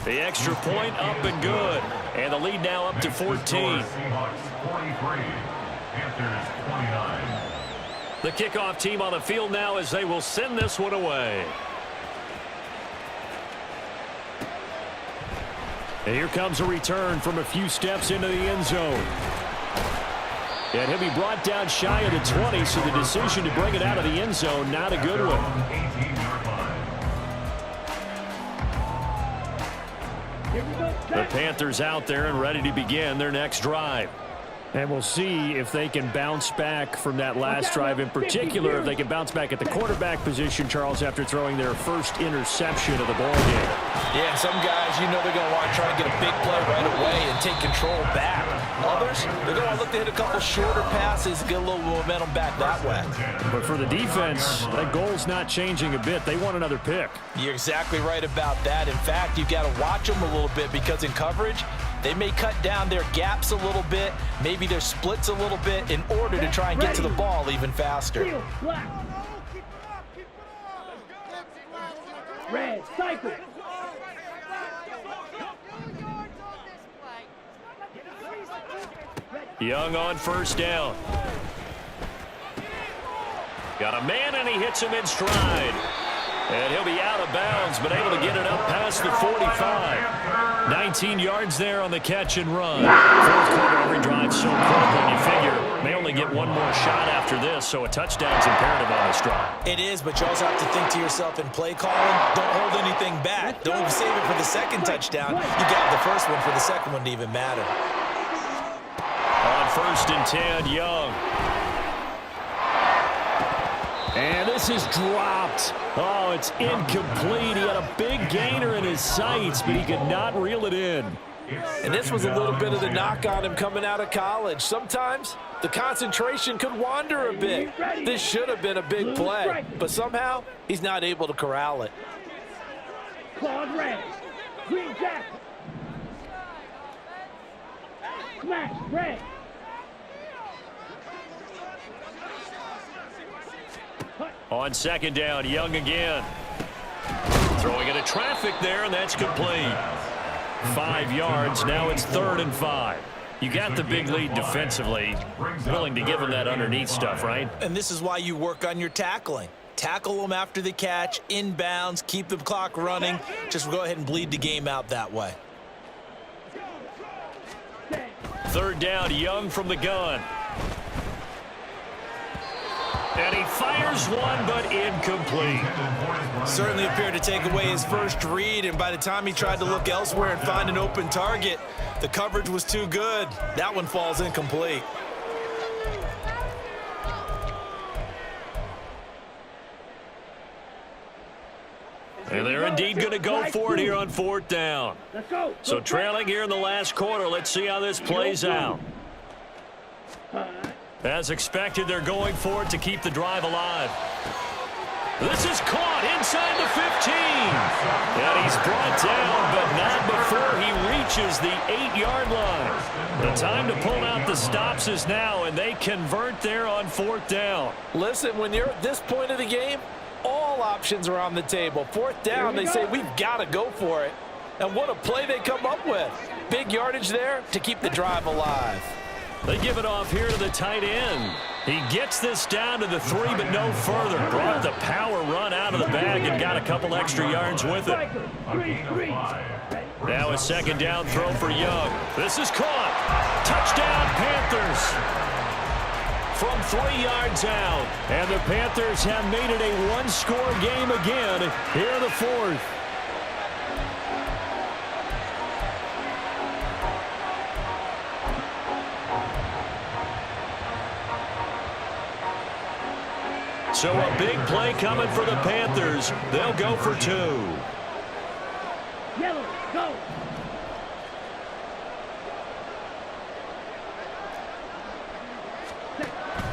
The extra point up and good. And the lead now up to 14. Seahawks 43, Panthers 29. The kickoff team on the field now as they will send this one away. And here comes a return from a few steps into the end zone. And he'll be brought down shy of the 20, so the decision to bring it out of the end zone, not a good one. The Panthers out there and ready to begin their next drive. And we'll see if they can bounce back from that last drive, in particular if they can bounce back at the quarterback position, Charles, after throwing their first interception of the ball game. Yeah, some guys, you know they're going to want to try and get a big play right away and take control back. Others, they're going to look to hit a couple shorter passes and get a little momentum back that way. But for the defense, that goal's not changing a bit. They want another pick. You're exactly right about that. In fact, you've got to watch them a little bit because in coverage, they may cut down their gaps a little bit, maybe their splits a little bit in order to try and get to the ball even faster. Red, cycle. Young on first down. Got a man, and he hits him in stride. And he'll be out of bounds, but able to get it up past the 45. 19 yards there on the catch and run. Fourth quarter, every drive so quick, and you figure may only get one more shot after this, so a touchdown's imperative on this drive. It is, but you also have to think to yourself in play calling, don't hold anything back. Don't save it for the second touchdown. You got the first one for the second one to even matter. On first and 10, Young. And this is dropped. Oh, it's incomplete. He had a big gainer in his sights, but he could not reel it in. And this was a little bit of the knock on him coming out of college. Sometimes the concentration could wander a bit. This should have been a big play, but somehow he's not able to corral it. Claude red. Green jacket. Smash red. On second down, Young again. Throwing into traffic there, and that's complete. 5 yards. Now it's 3rd and 5. You got the big lead defensively. Willing to give them that underneath stuff, right? And this is why you work on your tackling. Tackle them after the catch, inbounds, keep the clock running. Just go ahead and bleed the game out that way. 3rd down, Young from the gun. And he fires one, but incomplete. Certainly appeared to take away his first read, and by the time he tried to look elsewhere and find an open target, the coverage was too good. That one falls incomplete. And they're indeed going to go for it here on 4th down. Let's go. So trailing here in the last quarter. Let's see how this plays out. As expected, they're going for it to keep the drive alive. This is caught inside the 15. And he's brought down, but not before he reaches the 8-yard line. The time to pull out the stops is now, and they convert there on 4th down. Listen, when you're at this point of the game, all options are on the table. 4th down, they say, we've got to go for it. And what a play they come up with. Big yardage there to keep the drive alive. They give it off here to the tight end. He gets this down to the 3, but no further. Brought the power run out of the bag and got a couple extra yards with it. Now a second down throw for Young. This is caught. Touchdown, Panthers. From 3 yards out. And the Panthers have made it a one-score game again here in the 4th. So a big play coming for the Panthers. They'll go for 2. Yellow, go.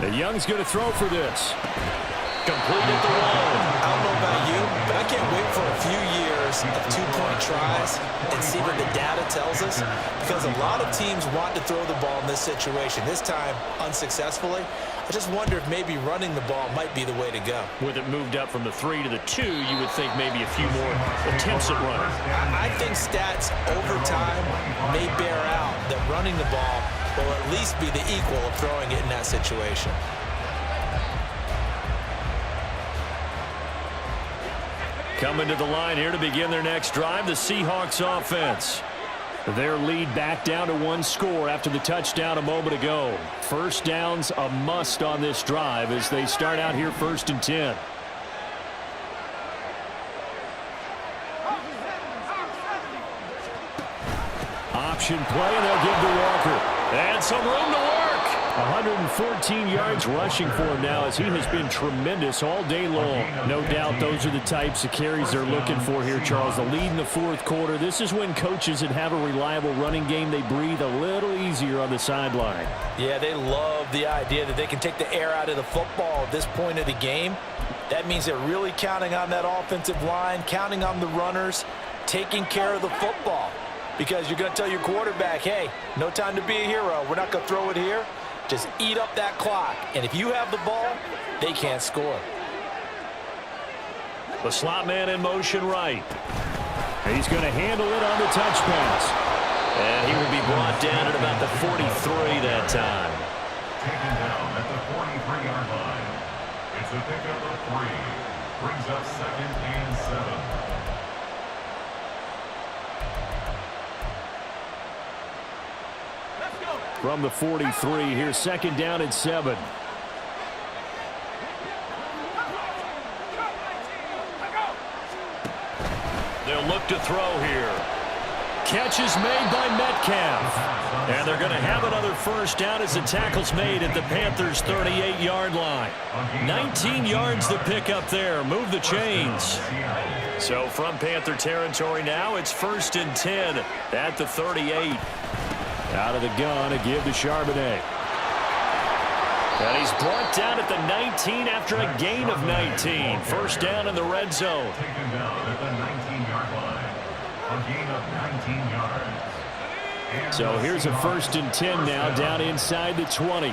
The Young's going to throw for this. Complete at the line. I don't know about you, but I can't wait for a few years of 2-point tries and see what the data tells us, because a lot of teams want to throw the ball in this situation. This time, unsuccessfully. I just wonder if maybe running the ball might be the way to go. With it moved up from the 3 to the 2, you would think maybe a few more attempts at running. I think stats over time may bear out that running the ball will at least be the equal of throwing it in that situation. Coming to the line here to begin their next drive, the Seahawks offense. Their lead back down to 1 score after the touchdown a moment ago. First down's a must on this drive as they start out here 1st and 10. Option play, and they'll give to Walker. And some room to work. 114 yards rushing for him now as he has been tremendous all day long. No doubt those are the types of carries they're looking for here, Charles. The lead in the 4th quarter. This is when coaches that have a reliable running game, they breathe a little easier on the sideline. Yeah, they love the idea that they can take the air out of the football at this point of the game. That means they're really counting on that offensive line, counting on the runners, taking care of the football. Because you're going to tell your quarterback, hey, no time to be a hero. We're not going to throw it here. Just eat up that clock. And if you have the ball, they can't score. The slot man in motion right. He's going to handle it on the touch pass. And he will be brought down at about the 43 that time. Taken down at the 43-yard line. It's a pickup of 3. Brings up 2nd and 7. From the 43, here's 2nd down and 7. They'll look to throw here. Catch is made by Metcalf. And they're going to have another first down as the tackle's made at the Panthers' 38-yard line. 19 yards to pick up there. Move the chains. So from Panther territory now, it's 1st and 10 at the 38. Out of the gun, a give to Charbonnet. And he's brought down at the 19 after a gain of 19. First down in the red zone. Taken down at the 19-yard line. A gain of 19 yards. So here's a 1st and 10 now, down inside the 20.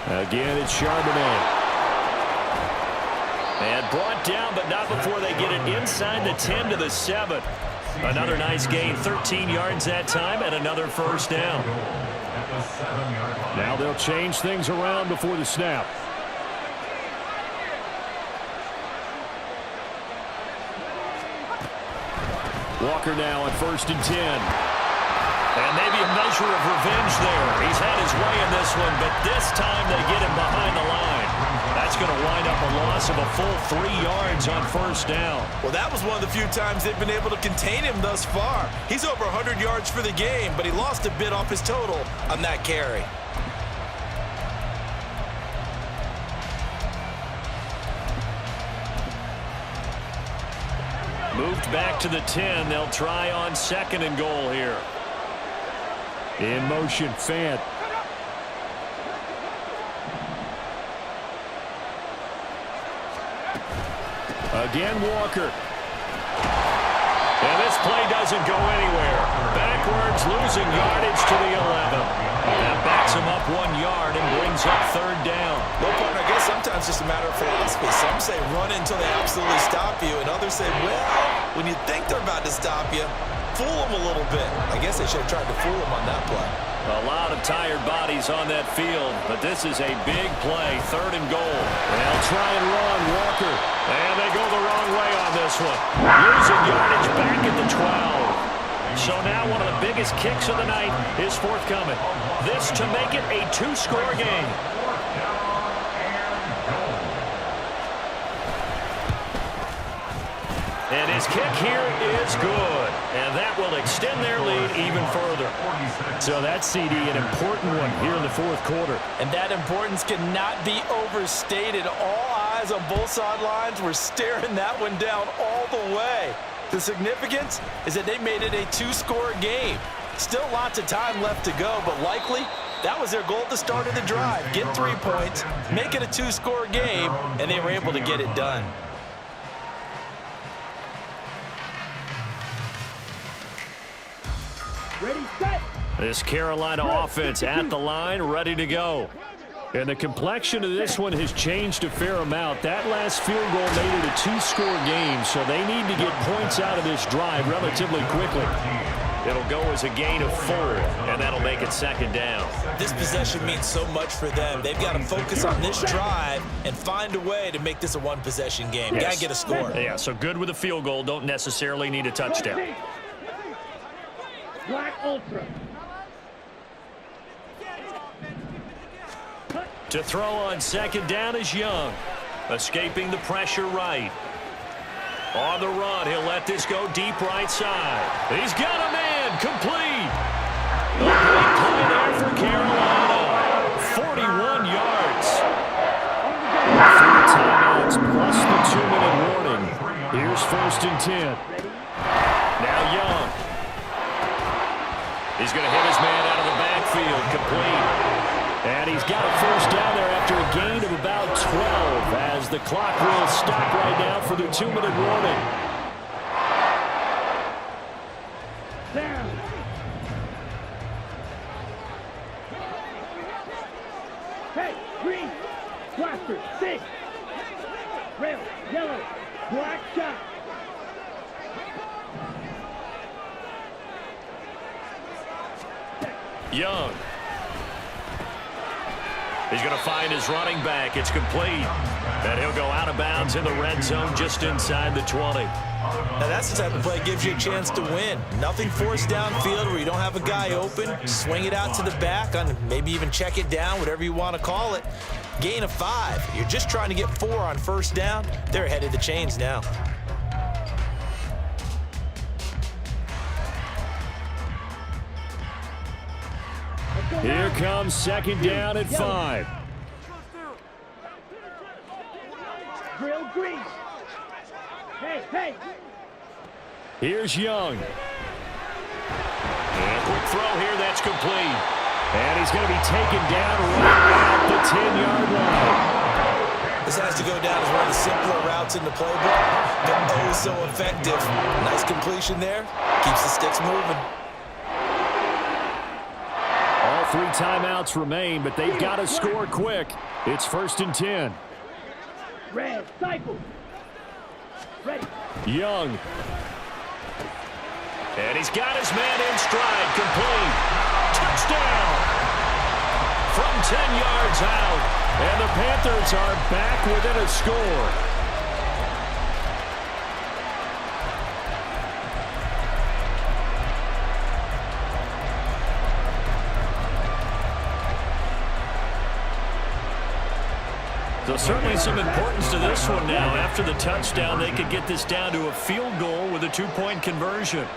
Again, it's Charbonnet. And brought down, but not before they get it inside the 10 to the 7. Another nice gain, 13 yards that time, and another first down. Now they'll change things around before the snap. Walker now on 1st and 10. And maybe a measure of revenge there. He's had his way in this one, but this time they get him behind the line. That's going to wind up a loss of a full 3 yards on first down. Well, that was one of the few times they've been able to contain him thus far. He's over 100 yards for the game, but he lost a bit off his total on that carry. Moved back to the 10. They'll try on 2nd and goal here. In motion, Fant. Again, Walker. And this play doesn't go anywhere. Backwards, losing yardage to the 11. That backs him up 1 yard and brings up third down. Well, partner, I guess sometimes it's just a matter of philosophy. Some say run until they absolutely stop you, and others say, well, when you think they're about to stop you, fool them a little bit. I guess they should have tried to fool them on that play. A lot of tired bodies on that field, but this is a big play, 3rd and goal. They'll try and run Walker, and they go the wrong way on this one. Losing yardage back at the 12. So now one of the biggest kicks of the night is forthcoming. This to make it a 2-score game. And his kick here is good. And that will extend their lead even further. So that's, CD, an important one here in the 4th quarter. And that importance cannot be overstated. All eyes on both sidelines were staring that one down all the way. The significance is that they made it a 2-score game. Still lots of time left to go, but likely that was their goal at the start of the drive. Get 3 points, make it a 2-score game, and they were able to get it done. Ready, set. This Carolina offense at the line, ready to go. And the complexion of this one has changed a fair amount. That last field goal made it a 2-score game, so they need to get points out of this drive relatively quickly. It'll go as a gain of 4, and that'll make it 2nd down. This possession means so much for them. They've got to focus on this drive and find a way to make this a 1-possession game. Yes. Got to get a score. Yeah, so good with a field goal. Don't necessarily need a touchdown. Black Ultra. To throw on 2nd down is Young. Escaping the pressure right. On the run, he'll let this go deep right side. He's got a man, complete. A great play there for Carolina. 41 yards. 3 timeouts plus the 2-minute warning. Here's 1st and 10. Now Young. He's going to hit his man out of the backfield, complete. And he's got a 1st down there after a gain of about 12 as the clock will stop right now for the 2-minute warning. Down. Hey, green. Blaster, 6. Red, yellow, black shot. Young. He's going to find his running back. It's complete. And he'll go out of bounds in the red zone just inside the 20. Now that's the type of play that gives you a chance to win. Nothing forced downfield where you don't have a guy open. Swing it out to the back, on maybe even check it down, whatever you want to call it. Gain of 5. You're just trying to get 4 on 1st down. They're ahead of the chains now. Here comes 2nd down at 5. Drill green. Hey, hey. Here's Young. And a quick throw here, that's complete. And he's going to be taken down right at the 10-yard line. This has to go down as one of the simpler routes in the playbook, but oh so effective. Nice completion there. Keeps the sticks moving. All 3 timeouts remain, but they've got to score quick. It's 1st and 10. Red, cycle. Ready. Young. And he's got his man in stride, complete. Touchdown! From 10 yards out, and the Panthers are back within a score. So certainly some importance to this one now. After the touchdown, they could get this down to a field goal with a 2-point conversion.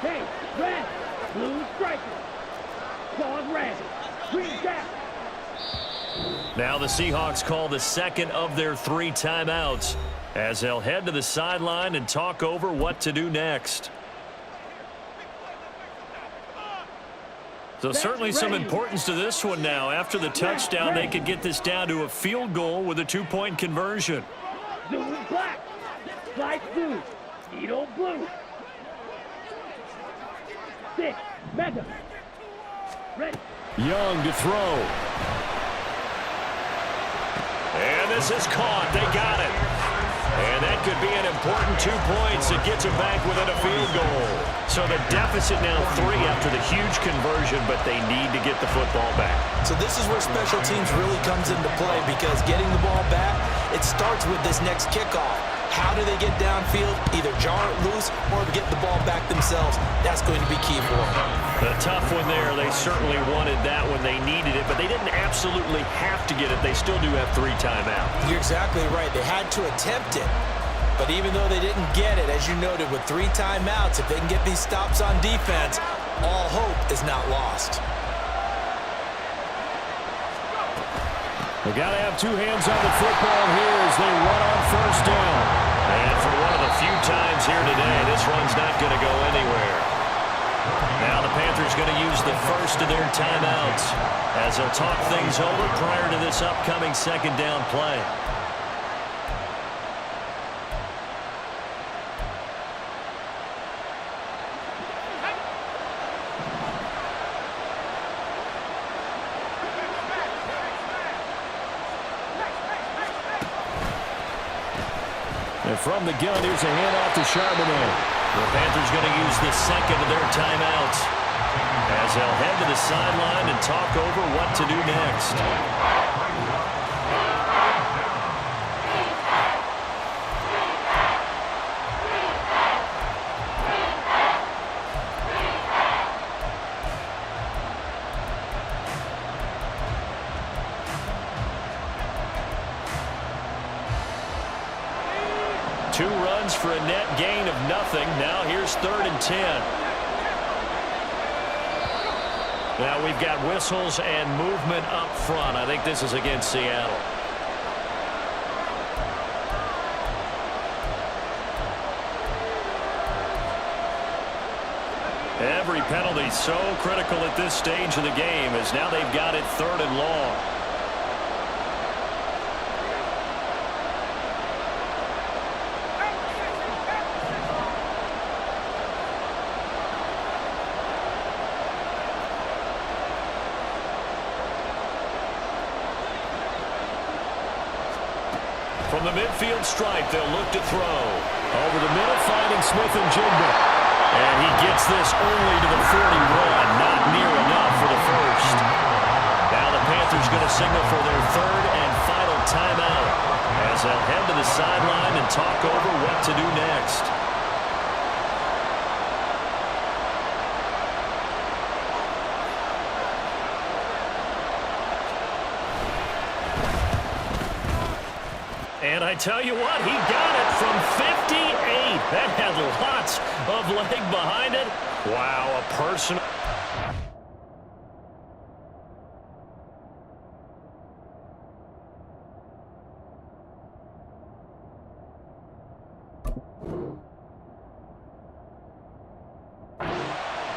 Hey, red, blue striker. Claws red, green down. Now the Seahawks call the 2nd of their 3 timeouts as they'll head to the sideline and talk over what to do next. So certainly some importance to this one now. After the touchdown, they could get this down to a field goal with a 2-point conversion. Zoom black, slice blue, needle blue. 6, mega. Ready. Young to throw. And this is caught. They got it. And that could be an important 2 points. It gets them back within a field goal. So the deficit now 3 after the huge conversion, but they need to get the football back. So this is where special teams really comes into play, because getting the ball back, it starts with this next kickoff. How do they get downfield? Either jar it loose or get the ball back themselves. That's going to be key for them. The tough one there. They certainly wanted that when they needed it, but they didn't absolutely have to get it. They still do have 3 timeouts. You're exactly right. They had to attempt it. But even though they didn't get it, as you noted, with 3 timeouts, if they can get these stops on defense, all hope is not lost. They got to have 2 hands on the football here as they run on first down. And for one of the few times here today, this run's not going to go anywhere. Now the Panthers going to use the first of their timeouts as they'll talk things over prior to this upcoming second down play. And from the gun, here's a handoff to Charbonnet. The Panthers going to use the second of their timeouts as they'll head to the sideline and talk over what to do next. Two runs for a net gain of nothing. Now here's 3rd and 10. Now we've got whistles and movement up front. I think this is against Seattle. Every penalty so critical at this stage of the game, as now they've got it 3rd and long. From the midfield stripe, they'll look to throw. Over the middle, finding Smith and Jigba. And he gets this only to the 41. Not near enough for the first. Now the Panthers going to signal for their 3rd and final timeout as they'll head to the sideline and talk over what to do next. And I tell you what, he got it from 58. That had lots of leg behind it. Wow, a personal.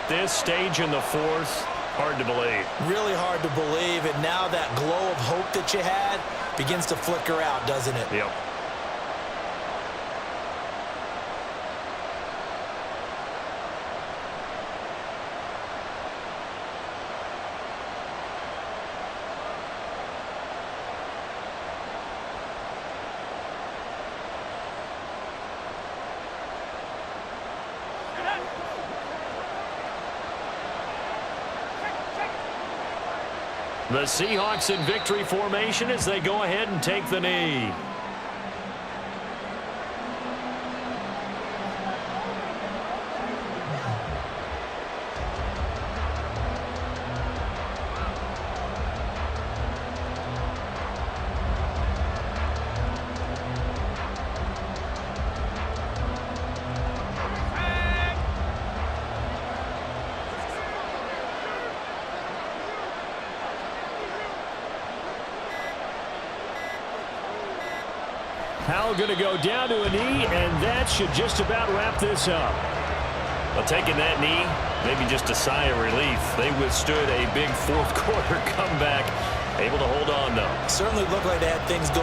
This stage in the 4th, hard to believe. Really hard to believe, and now that glow of hope that you had begins to flicker out, doesn't it? Yep. The Seahawks in victory formation as they go ahead and take the knee. Powell going to go down to a knee, and that should just about wrap this up. Well, taking that knee, maybe just a sigh of relief. They withstood a big fourth quarter comeback, able to hold on, though. Certainly looked like they had things going